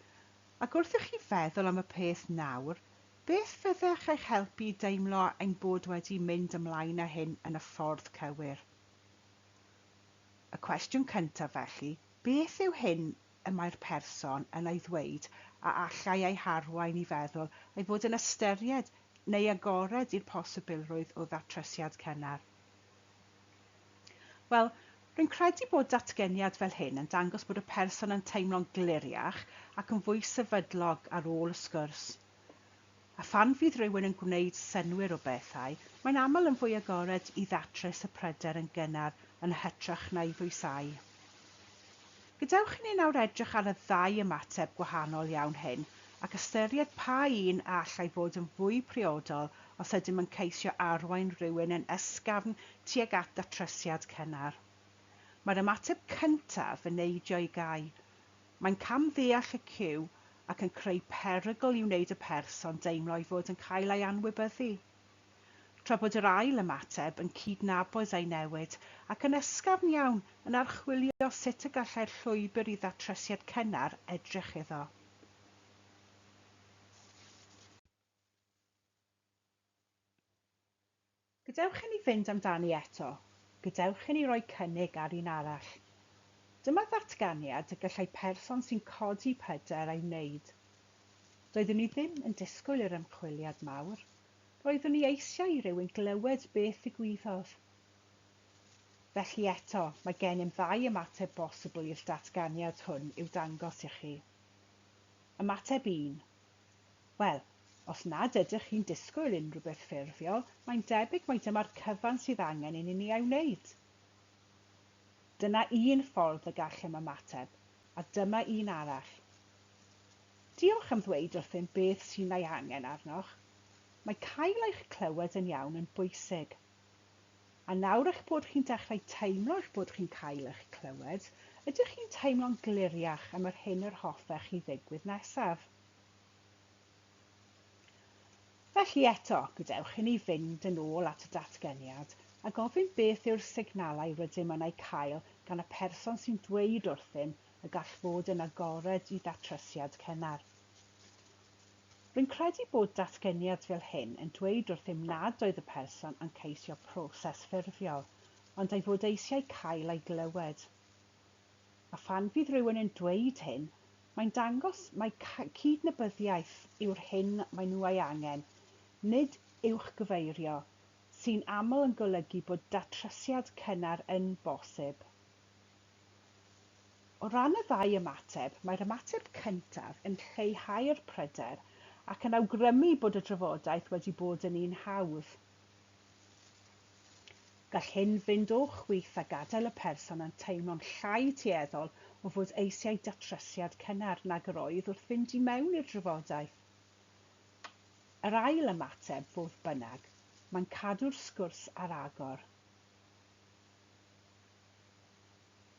[SPEAKER 1] ac wrth i chi feddwl am y peth nawr, Beth fyddech eich helpu deimlo ein bod wedi mynd ymlaen â hyn yn y ffordd cywir? Y cwestiwn cyntaf felly, beth yw hyn y mae'r person yn ei ddweud a allai ei harwain i feddwl ei fod yn ystyried neu agored i'r posibilrwydd o ddatrysiad cynnar? Wel, rwy'n credu bod datgeniad fel hyn yn dangos bod y person yn teimlo'n gliriach ac yn fwy sefydlog ar ôl y sgwrs. A phan fydd rhywun yn gwneud synwyr o bethau, mae'n aml yn fwy agored i ddatrys y pryder yn gynnar yn hytrach na i ddwysau. Gadewch i ni nawr edrych ar y ddau ymateb gwahanol iawn hyn ac ystyried pa un allai fod yn fwy priodol os ydym yn ceisio arwain rhywun yn ysgafn tuag at ddatrysiad cynnar. Mae'r ymateb cyntaf yn neidio i gau. Mae'n cam ddeall y cyw ac yn creu perygl i wneud y person deimlo i fod yn cael ei anwybyddu. Tra bod yr ail ymateb yn cydnabod ei newid ac yn ysgafn iawn yn archwilio sut y gallai'r llwybr i ddatrysiad cynnar edrych iddo. Gadewch i ni fynd amdani eto. Gadewch i ni roi cynnig ar un arall. Dyma ddatganiad y gallai person sy'n codi pryder ei wneud. Doeddwn ni ddim yn disgwyl i'r ymchwiliad mawr. Roeddwn ni eisiau i rywun glywed beth ddigwyddodd. Felly eto, mae gennym ddau ymateb bosibl i'r datganiad hwn i'w dangos i chi. Ymateb 1. Wel, os nad ydych chi'n disgwyl unrhyw beth ffurfiol, mae'n debyg mai dyma'r cyfan sydd angen i ni ei wneud. Dyna un ffordd y gallem ymateb, a dyma un arall. Diolch am ddweud wrthym beth sy'n ei angen arnoch. Mae cael eich clywed yn iawn yn bwysig. A nawr eich bod chi'n dechrau teimlo eich bod chi'n cael eich clywed, ydych chi'n teimlo'n gliriach am yr hyn yr hoffech i ddigwydd nesaf. Felly eto, gadewch i ni fynd yn ôl at y datgeniad a gofyn beth yw'r signalau rydym yn eu cael gan y person sy'n dweud wrthym y gall fod yn agored i ddatrysiad cynnar. Rwy'n credu bod datgeniad fel hyn yn dweud wrthym nad oedd y person yn ceisio proses ffurfiol, ond ei fod eisiau cael ei glywed. A phan fydd rhywun yn dweud hyn, mae'n dangos mai cydnabyddiaeth yw'r hyn maen nhw ei angen, nid uwch gyfeirio, sy'n aml yn golygu bod datrysiad cynnar yn bosib. O ran y ddau ymateb, mae'r ymateb cyntaf yn lleihau'r pryder ac yn awgrymu bod y drafodaeth wedi bod yn un hawdd. Gall hyn fynd o chwith a gadael y person yn teimlo'n llai tueddol o fod eisiau datrysiad cynnar nag yr oedd wrth fynd i mewn i'r drafodaeth. Yr ail ymateb, fodd bynnag, mae'n cadw'r sgwrs ar agor.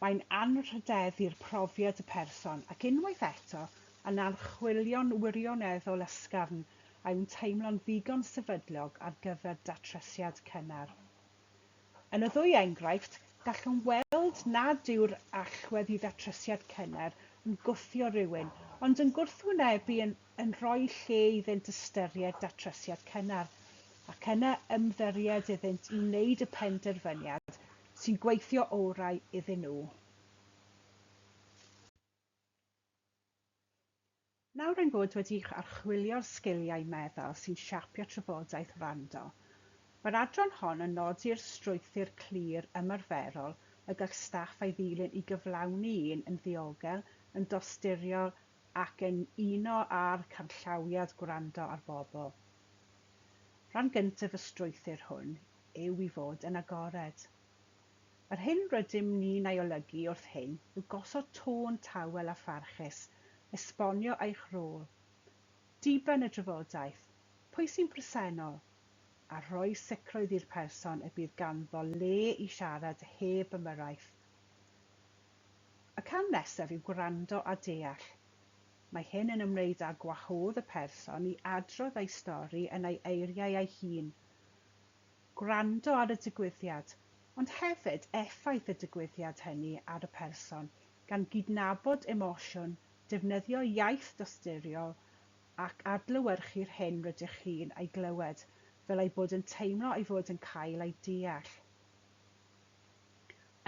[SPEAKER 1] Mae'n anrhydeddu'r profiad y person ac unwaith eto yn archwilio'n wirioneddol ysgafn a yw'n teimlo'n ddigon sefydlog ar gyfer datrysiad cynnar. Yn y ddwy enghraifft, gallwn weld nad yw'r allwedd i ddatrysiad cynnar yn gwthio rhywun, ond yn gwrthwynebu yn rhoi lle iddynt ystyried datrysiad cynnar, ac yna ymddiried iddynt i wneud y penderfyniad sy'n gweithio orau iddyn nhw. Nawr ein bod wedi archwilio'r sgiliau meddwl sy'n siapio trafodaeth Gwrando, mae'r adran hon yn nodi'r strwythur clir ymarferol y gall staff ei ddilyn i gyflawni un yn ddiogel, yn dosturiol ac yn uno â'r canllawiad gwrando ar bobl. Rhan gyntaf y strwythur hwn yw i fod yn agored. Yr hyn rydym ni'n ei olygu wrth hyn yw gosod tôn tawel a pharchus, esbonio eich rôl, diben y drafodaeth, pwy sy'n presennol, a rhoi sicrwydd i'r person y bydd ganddo le i siarad heb ymyrraeth. Y cam nesaf yw gwrando a deall. Mae hyn yn ymwneud â gwahodd y person i adrodd ei stori yn ei eiriau ei hun. Gwrando ar y digwyddiad, ond hefyd effaith y digwyddiad hynny ar y person, gan gydnabod emosiwn, defnyddio iaith dosturiol ac adlewyrchu'r hyn rydych chi'n ei glywed, fel ei bod yn teimlo ei fod yn cael ei deall.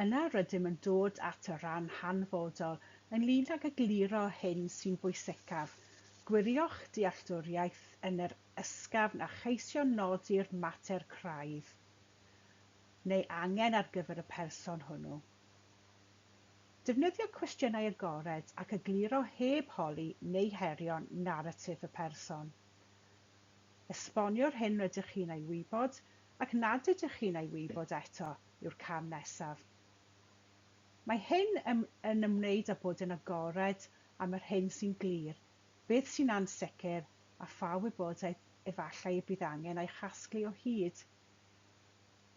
[SPEAKER 1] Yna rydym yn dod at y rhan hanfodol ynglŷn ag egluro hyn sy'n bwysicaf. Gwirio'ch dealltwriaeth yn yr ysgafn a cheisio nodi'r mater craidd neu angen ar gyfer y person hwnnw. Defnyddio cwestiynau agored ac egluro heb holi neu herio'n naratif y person. Esbonio'r hyn rydych chi'n ei wybod ac nad ydych chi'n ei wybod eto yw'r cam nesaf. Mae hyn yn ymwneud â bod yn agored am yr hyn sy'n glir, beth sy'n ansicr a pha wybodaeth efallai y bydd angen ei chasglu o hyd.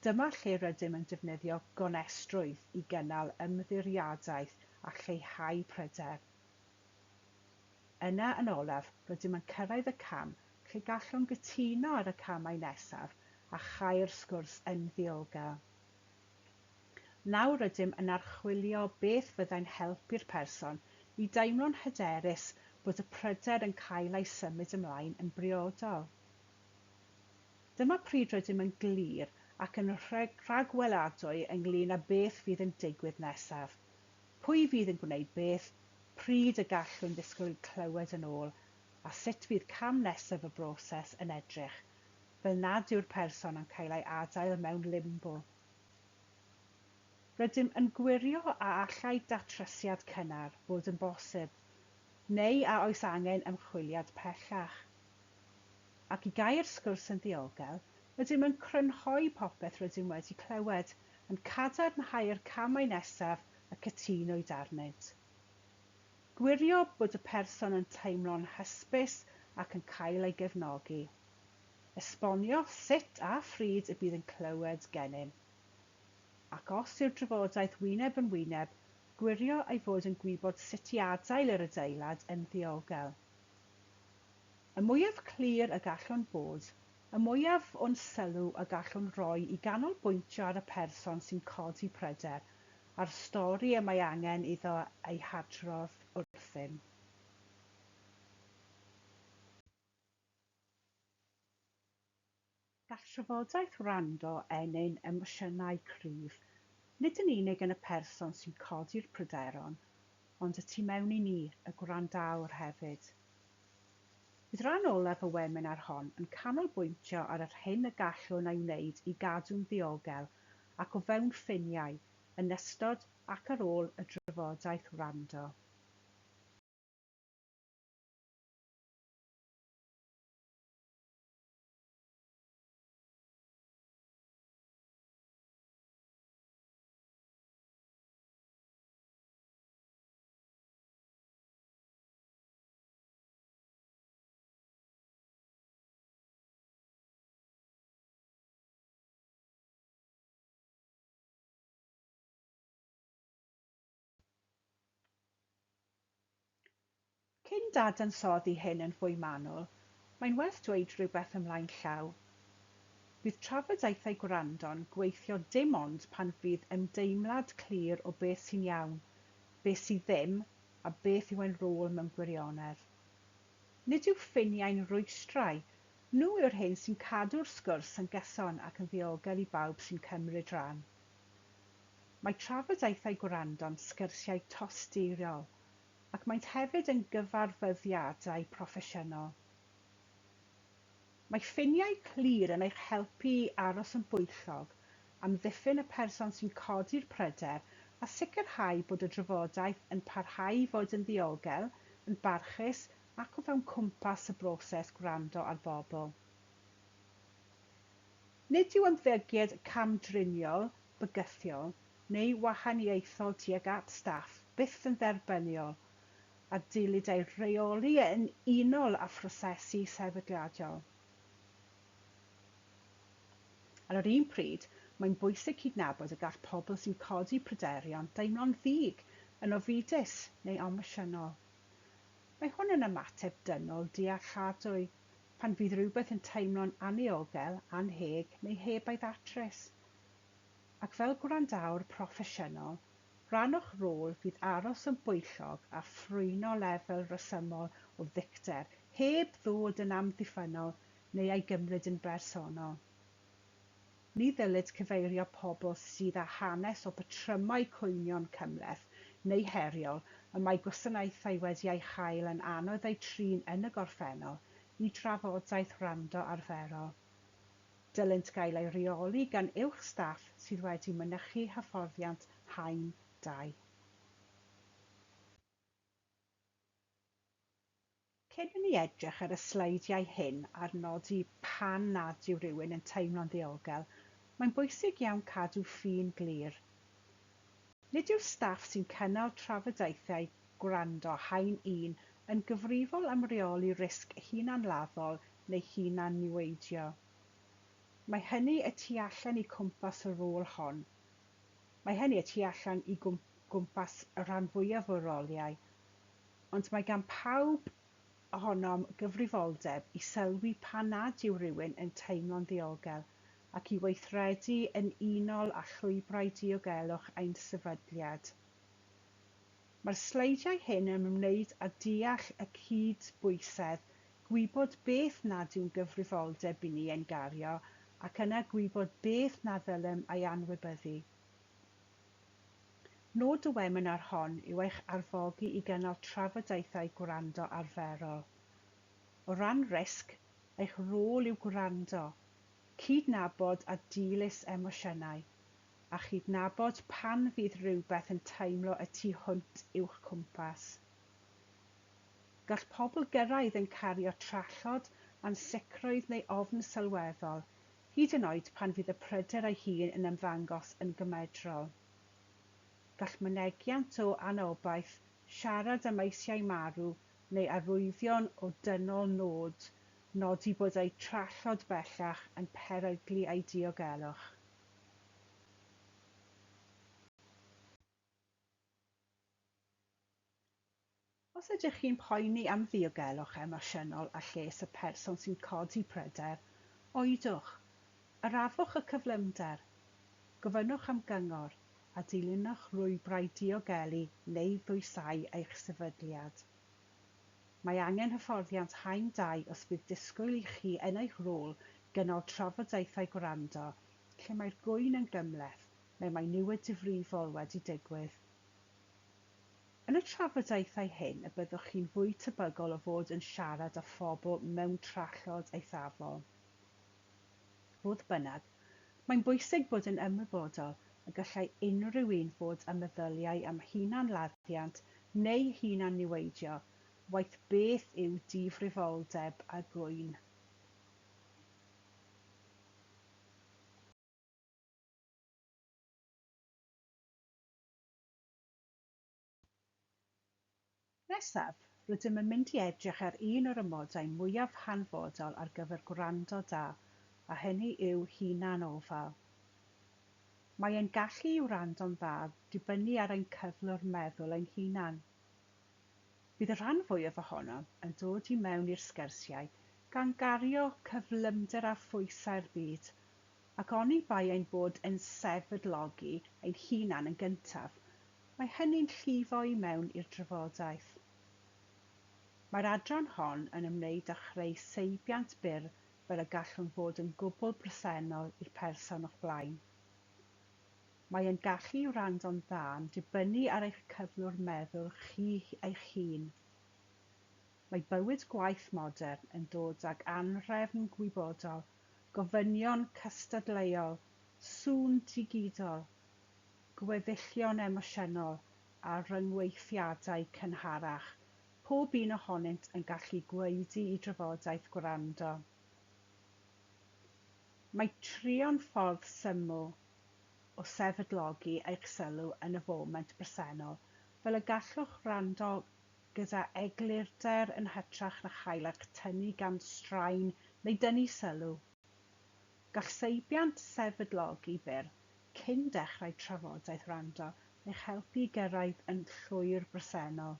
[SPEAKER 1] Dyma lle rydym yn defnyddio gonestrwydd i gynnal ymddiriadaeth a lleihau pryder. Yna yn olaf rydym yn cyrraedd y cam lle gallwn gytuno ar y camau nesaf a chau'r sgwrs yn ddiogel. Nawr rydym yn archwilio beth fyddai'n helpu'r person i deimlo'n hyderus bod y pryder yn cael ei symud ymlaen yn briodol. Dyma pryd rydym yn glir ac yn rhagweladwy ynglŷn â beth fydd yn digwydd nesaf. Pwy fydd yn gwneud beth, pryd y gallwn ddisgwyl clywed yn ôl, a sut fydd cam nesaf y broses yn edrych, fel nad yw'r person yn cael ei adael mewn limbo. Rydym yn gwirio a allai datrysiad cynnar fod yn bosib, neu a oes angen ymchwiliad pellach. Ac i gau'r sgwrs yn ddiogel, rydym yn crynhoi popeth rydym wedi clywed, yn cadarnhau'r camau nesaf a cytunwyd arnynt. Gwirio bod y person yn teimlo'n hysbys ac yn cael ei gefnogi. Esbonio sut a phryd y bydd yn clywed gennym. Ac os yw'r drafodaeth wyneb yn wyneb, gwirio ei fod yn gwybod sut i adael yr adeilad yn ddiogel. Y mwyaf clir y gallwn bod, y mwyaf o'n sylw y gallwn roi i ganolbwyntio ar y person sy'n codi pryder, a'r stori y mae angen iddo ei hadrodd wrthym. Gall trafodaeth wrando ennyn emosiynau cryf, nid yn unig yn y person sy'n codi'r pryderon, ond y tu mewn i ni, y gwrandawr hefyd. Bydd rhan olaf y Gweminar hon yn canolbwyntio ar yr hyn y gallwn ei wneud i gadw'n ddiogel ac o fewn ffiniau, yn ystod ac ar ôl y drafodaeth wrando. Cyn dadansoddi hyn yn fwy manwl, mae'n werth dweud rhywbeth ymlaen llaw. Bydd trafodaethau gwrando'n gweithio dim ond pan fydd ymdeimlad clir o beth sy'n iawn, beth sydd ddim, a beth yw ein rôl mewn gwirionedd. Nid yw ffiniau'n rwystrau, nhw yw'r hyn sy'n cadw'r sgwrs yn gyson ac yn ddiogel i bawb sy'n cymryd rhan. Mae trafodaethau gwrando'n sgyrsiau tosturiol, ac maent hefyd yn gyfarfyddiadau proffesiynol. Mae ffiniau clir yn eich helpu i aros yn bwyllog, amddiffyn y person sy'n codi'r pryder a sicrhau bod y drafodaeth yn parhau i fod yn ddiogel, yn barchus ac o fewn cwmpas y broses gwrando ar bobl. Nid yw ymddygiad camdriniol, bygythiol neu wahaniaethol tuag at staff byth yn dderbyniol, a dylid ei reoli yn unol â phrosesu sefydliadol. Ar yr un pryd, mae'n bwysig cydnabod y gall pobl sy'n codi pryderon deimlo'n ddig, yn ofidus neu emosiynol. Mae hwn yn ymateb dynol dealladwy, pan fydd rhywbeth yn teimlo'n aniogel, anheg neu heb ei ddatrys. Ac fel gwrandawr proffesiynol, rhan o'ch rôl fydd aros yn bwyllog a ffrwyno lefel resymol o ddicter heb ddod yn amddiffynnol neu ei gymryd yn bersonol. Ni ddylid cyfeirio pobl sydd â hanes o batrymau cwynion cymhleth neu heriol y mae gwasanaethau wedi eu chael yn anodd eu trin yn y gorffennol i drafodaeth gwrando arferol. Dylynt gael ei reoli gan uwch staff sydd wedi mynychu hyfforddiant Haen 2. Cyn i ni edrych ar y sleidiau hyn a'r nodi pan nad yw rhywun yn teimlo'n ddiogel, mae'n bwysig iawn cadw ffin glir. Nid yw'r staff sy'n cynnal trafodaethau gwrando Haen 1 yn gyfrifol am reoli risg hunanladdol neu hunanniweidio. Mae hynny y tu allan i cwmpas y rôl hon. Mae hynny y tu allan i gwmpas y rhan fwyaf o'r roliau, ond mae gan pawb ohonom gyfrifoldeb i sylwi pa nad yw rhywun yn teimlo'n ddiogel ac i weithredu yn unol â llwybrau diogelwch ein sefydliad. Mae'r sleidiau hyn yn ymwneud â deall y cydbwysedd, gwybod beth nad yw'n gyfrifoldeb i ni ein gario ac yna gwybod beth na ddylem ei anwybyddu. Nod y Gweminar hon yw eich arfogi i gynnal trafodaethau gwrando arferol. O ran risg, eich rôl yw gwrando, cydnabod a dilys emosiynau, a chydnabod pan fydd rhywbeth yn teimlo y tu hwnt uwch cwmpas. Gall pobl gyrraedd yn cario trallod, ansicrwydd neu ofn sylweddol, hyd yn oed pan fydd y pryder ei hun yn ymddangos yn gymedrol. Gall mynegiant o anobaith, siarad am eisiau marw neu arwyddion o dynol nodi bod ei trallod bellach yn peryglu ei diogelwch. Os ydych chi'n poeni am ddiogelwch emosiynol a lles y person sy'n codi pryder, oedwch, arafwch y cyflymder, gofynnwch am gyngor a dilynwch rwybrau diogelu neu ddwysau eich sefydliad. Mae angen hyfforddiant Haen 2 os bydd disgwyl i chi yn eich rôl gynnal trafodaethau gwrando, lle mae'r gwyn yn gymhleth neu mae niwed difrifol wedi digwydd. Yn y trafodaethau hyn y byddwch chi'n fwy tebygol o fod yn siarad â phobl mewn trallod eithafol. Fodd bynnag, mae'n bwysig bod yn ymwybodol y gallai unrhyw un fod â meddyliau am hunanladdiant neu hunanniweidio, waeth beth yw difrifoldeb a gwyn. Nesaf, rydym yn mynd i edrych ar un o'r amodau mwyaf hanfodol ar gyfer gwrando da, a hynny yw hunanofal. Mae ein gallu i wrando'n dda dibynnu ar ein cyflwr meddwl ein hunan. Bydd y rhan fwyaf ohono yn dod i mewn i'r sgyrsiau gan gario cyflymder a phwysau'r byd, ac oni bai ein bod yn sefydlogi ein hunan yn gyntaf, mae hynny'n llifo i mewn i'r drafodaeth. Mae'r adran hon yn ymwneud â chreu seibiant byr fel y gallwn fod yn gwbl bresennol i'r person o'ch blaen. Mae yn gallu wrando'n dda yn dibynnu ar eich cyflwr meddwl chi eich hun. Mae bywyd gwaith modern yn dod ag anhrefn gwybodol, gofynion cystadleuol, sŵn digidol, gweddillion emosiynol a ryngweithiadau cynharach, pob un ohonynt yn gallu gweidi i drafodaeth gwrando. Mae trio'n ffordd syml o sefydlogi eich sylw yn y foment bresennol, fel y gallwch wrando gyda eglurder yn hytrach na chael eich tynnu gan straen neu dynnu sylw. Gall seibiant sefydlogi byr cyn dechrau trafodaeth wrando eich helpu i gyrraedd yn llwyr bresennol.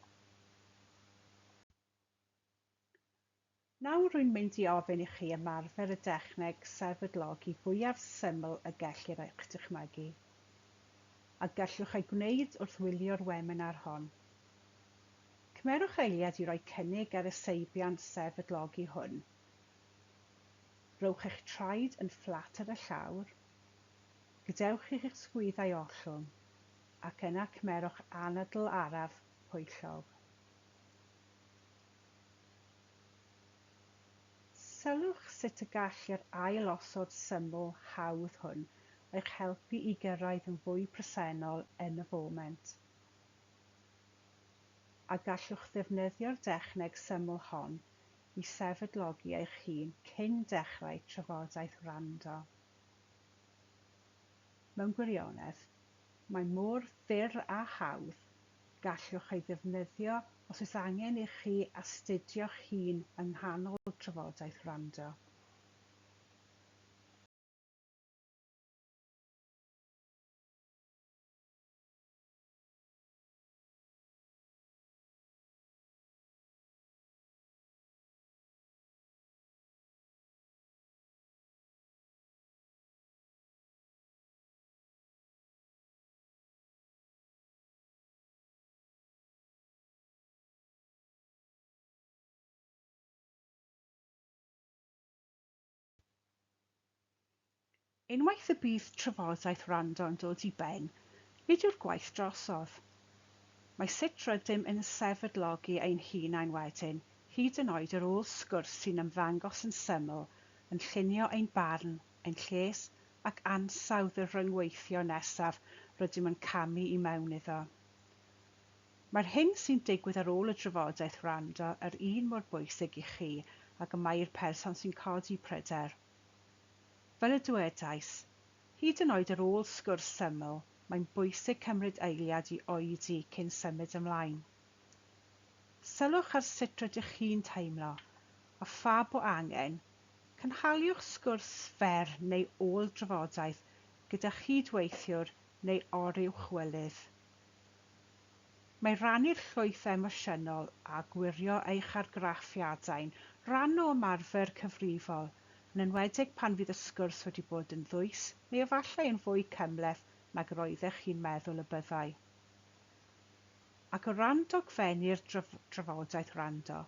[SPEAKER 1] Nawr rwy'n mynd i ofyn i chi ymarfer y dechneg sefydlogi fwyaf syml y gellir eich dychmygu, a gallwch ei gwneud wrth wylio'r Gweminar hon. Cymerwch eiliad i roi cynnig ar y seibiant sefydlogi hwn. Rhowch eich traed yn fflat ar y llawr, gadewch eich sgwyddau ollwng, ac yna cymerwch anadl araf hwyllog. Sylwch sut y gall yr ail-osod syml hawdd hwn eich helpu i gyrraedd yn fwy presennol yn y foment. A gallwch ddefnyddio'r dechneg syml hon i sefydlogi eich hun cyn dechrau trafodaeth wrando. Mewn gwirionedd, mae mor fyr a hawdd gallwch ei ddefnyddio os oes angen i chi astudio'ch hun yng nghanol trafodaeth wrando. Unwaith y bydd trafodaeth wrando yn dod i ben, nid yw'r gwaith drosodd. Mae sut rydym yn sefydlogi ein hunain wedyn, hyd yn oed ar ôl sgwrs sy'n ymddangos yn syml, yn llunio ein barn, ein lles ac ansawdd y rhyngweithio nesaf rydym yn camu i mewn iddo. Mae'r hyn sy'n digwydd ar ôl y trafodaeth wrando yr un mor bwysig i chi ac y mae'r person sy'n codi pryder. Fel y dywedais, hyd yn oed ar ôl sgwrs syml, mae'n bwysig cymryd eiliad i oedi cyn symud ymlaen. Sylwch ar sut rydych chi'n teimlo, a pha bo angen, cynhaliwch sgwrs fer neu ôl drafodaeth gyda chydweithiwr neu oriw chwylydd. Mae rannu'r llwyth emosiynol a gwirio eich argraffiadau'n rhan o ymarfer cyfrifol, yn enwedig pan fydd y sgwrs wedi bod yn ddwys neu efallai yn fwy cymhleth nag yr oeddech chi'n meddwl y byddai. Ac o ran dogfennu'r trafodaeth wrando,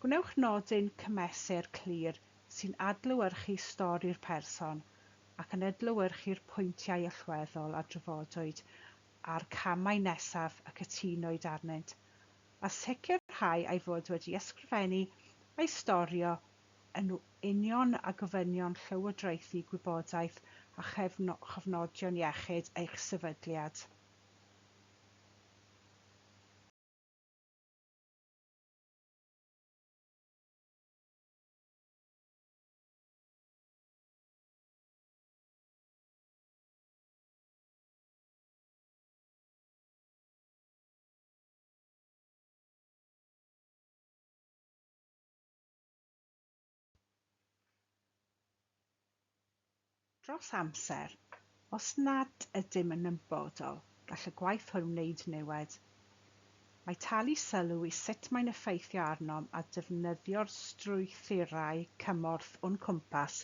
[SPEAKER 1] gwnewch nodyn cymesur clir sy'n adlewyrchu stori'r person ac yn adlewyrchu'r pwyntiau allweddol a drafodwyd a'r camau nesaf y cytunwyd arnynt, a sicrhau ei fod wedi ysgrifennu ei storio yn union a gofynion llywodraethu gwybodaeth a chofnodion iechyd eich sefydliad. Dros amser, os nad ydym yn ymwybodol, gall y gwaith hwn wneud niwed. Mae talu sylw i sut mae'n effeithio arnom a defnyddio'r strwythurau cymorth o'n cwmpas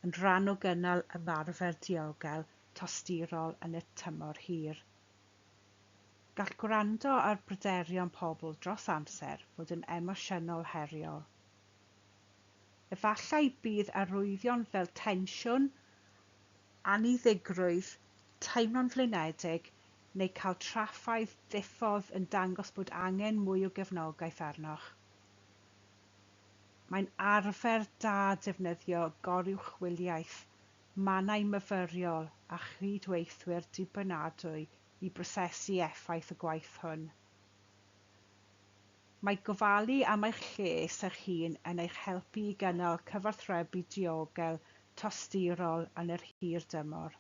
[SPEAKER 1] yn rhan o gynnal ymarfer diogel tosturol yn y tymor hir. Gall gwrando ar bryderon pobl dros amser fod yn emosiynol heriol. Efallai bydd arwyddion fel tensiwn, anniddigrwydd, teimlo'n flinedig neu cael traffaeth diffodd yn dangos bod angen mwy o gefnogaeth arnoch. Mae'n arfer da defnyddio goruwchwyliaeth, mannau myfyriol a chydweithwyr dibynadwy i brosesu effaith y gwaith hwn. Mae gofalu am eich lles eich hun yn eich helpu i gynnal cyfathrebu diogel tosturol yn yr hir dymor.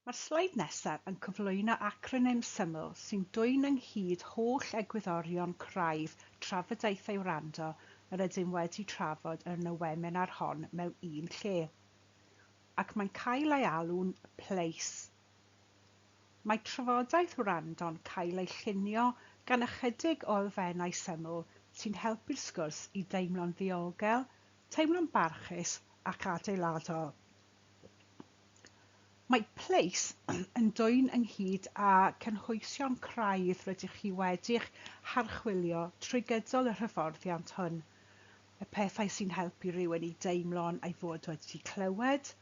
[SPEAKER 1] Mae'r sleid nesaf yn cyflwyno acronym syml sy'n dwyn ynghyd holl egwyddorion craidd trafodaethau wrando yr ydym wedi trafod yn y Gweminar hon mewn un lle, ac mae'n cael ei alw'n pleis. Mae trafodaeth wrando'n cael ei llunio gan ychydig o elfennau syml sy'n helpu'r sgwrs i deimlo'n ddiogel, teimlo'n barchus ac adeiladol. Mae pleis yn dwyn ynghyd â cynhwysion craidd rydych chi wedi'ch harchwilio trwy gydol y hyfforddiant hwn. Y pethau sy'n helpu rhywun i deimlo'n ei fod wedi clywed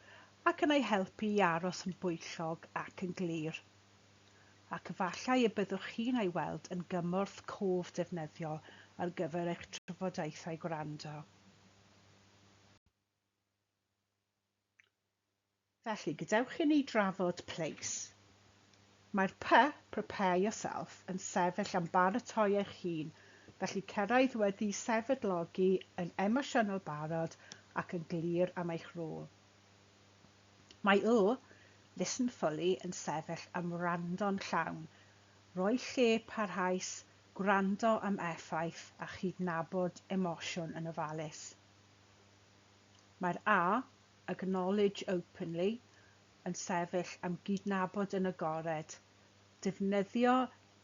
[SPEAKER 1] ac yn ei helpu i aros yn bwyllog ac yn glir. Ac efallai y byddwch chi'n ei weld yn gymorth cof defnyddiol ar gyfer eich trafodaethau gwrando. Felly, gadewch i ni drafod pleis. Mae'r prepare yourself, yn sefyll am baratoi eich hun, felly cyrraedd wedi sefydlogi yn emosiynol barod ac yn glir am eich rôl. Mae listen fully, yn sefyll am wrando'n llawn, rhoi lle parhaus, gwrando am effaith a chydnabod emosiwn yn ofalus. Mae'r acknowledge openly, yn sefyll am gydnabod yn agored, defnyddio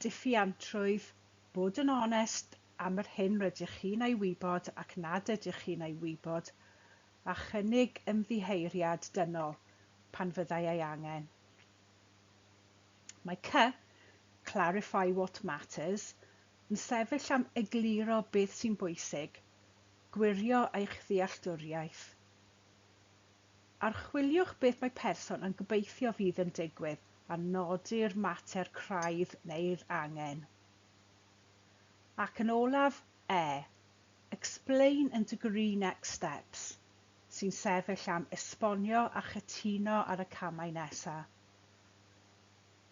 [SPEAKER 1] diffiantrwydd, bod yn onest am yr hyn rydych chi'n ei wybod ac nad ydych chi'n ei wybod, a chynnig ymddiheiriad dynol pan fyddai ei angen. Mae clarify what matters, yn sefyll am egluro beth sy'n bwysig, gwirio eich ddealltwriaeth. Archwiliwch beth mae person yn gobeithio fydd yn digwydd a nodi'r mater craidd neu'r angen. Ac yn olaf, explain and agree next steps, sy'n sefyll am esbonio a chytuno ar y camau nesaf.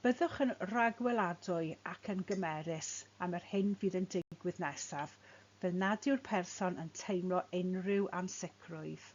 [SPEAKER 1] Byddwch yn ragweladwy ac yn gymerus am yr hyn fydd yn digwydd nesaf, fel nad yw'r person yn teimlo unrhyw ansicrwydd.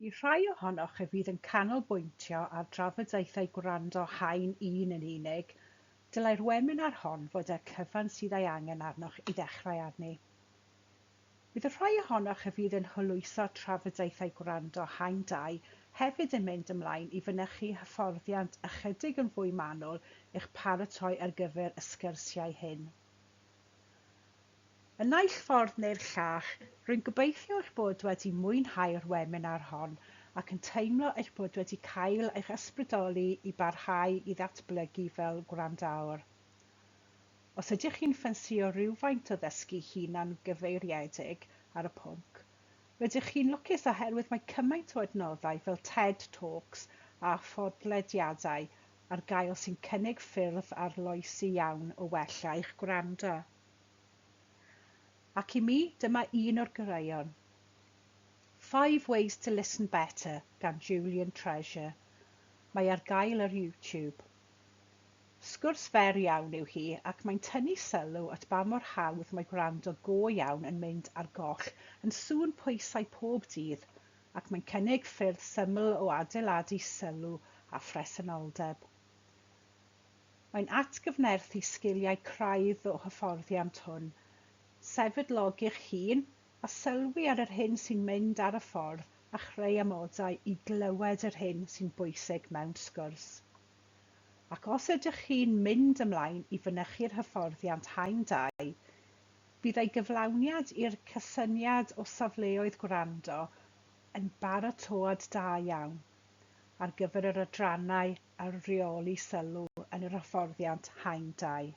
[SPEAKER 1] I rhai ohonoch y fydd yn canolbwyntio ar drafodaethau gwrando Haen 1 yn unig, dylai'r Gweminar hon fod y cyfan sydd ei angen arnoch i ddechrau arni. Bydd y rhai ohonoch y fydd yn hwyluso trafodaethau gwrando Haen 2 hefyd yn mynd ymlaen i fynychu hyfforddiant ychydig yn fwy manwl i'ch paratoi ar gyfer y sgyrsiau hyn. Yn naill ffordd neu'r llall, rwy'n gobeithio eich bod wedi mwynhau'r Gweminar hon ac yn teimlo eich bod wedi cael eich ysbrydoli i barhau i ddatblygu fel gwrandawr. Os ydych chi'n ffansïo rhywfaint o ddysgu hunan gyfeiriedig ar y pwnc, rydych chi'n lwcus oherwydd mae cymaint o adnoddau fel TED Talks a phodlediadau ar gael sy'n cynnig ffyrdd arloesi iawn o wella eich gwrando. Ac i mi, dyma un o'r greuon. 5 Ways to Listen Better gan Julian Treasure. Mae ar gael ar YouTube. Sgwrs fer iawn yw hi ac mae'n tynnu sylw at ba mor hawdd mae gwrando go iawn yn mynd ar goll yn sŵn pwysau pob dydd ac mae'n cynnig ffyrdd syml o adeiladu sylw a phresenoldeb. Mae'n atgyfnerthu sgiliau craidd o hyfforddiant hwn, sefydlogi'ch hun a sylwi ar yr hyn sy'n mynd ar y ffordd a chreu amodau i glywed yr hyn sy'n bwysig mewn sgwrs. Ac os ydych chi'n mynd ymlaen i fynychu'r hyfforddiant Haen 2, bydd ei gyflawniad i'r cysyniad o safleoedd gwrando yn baratoad da iawn ar gyfer yr adrannau a rheoli sylw yn yr hyfforddiant Haen 2.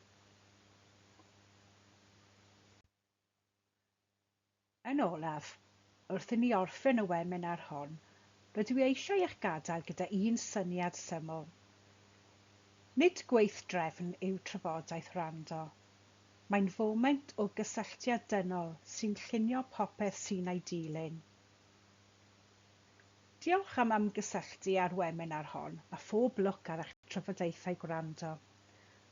[SPEAKER 1] Yn olaf, wrth i ni orffen y Gweminar hon, rydw i eisiau eich gadael gyda un syniad syml. Nid gweithdrefn yw trafodaeth Gwrando. Mae'n foment o gysylltiad dynol sy'n llunio popeth sy'n ei dilyn. Diolch am ymgysylltu ar Gweminar hon a phob lwc ar eich trafodaethau Gwrando.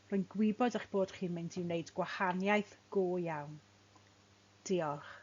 [SPEAKER 1] Rwy'n gwybod eich bod chi'n mynd i wneud gwahaniaeth go iawn. Diolch.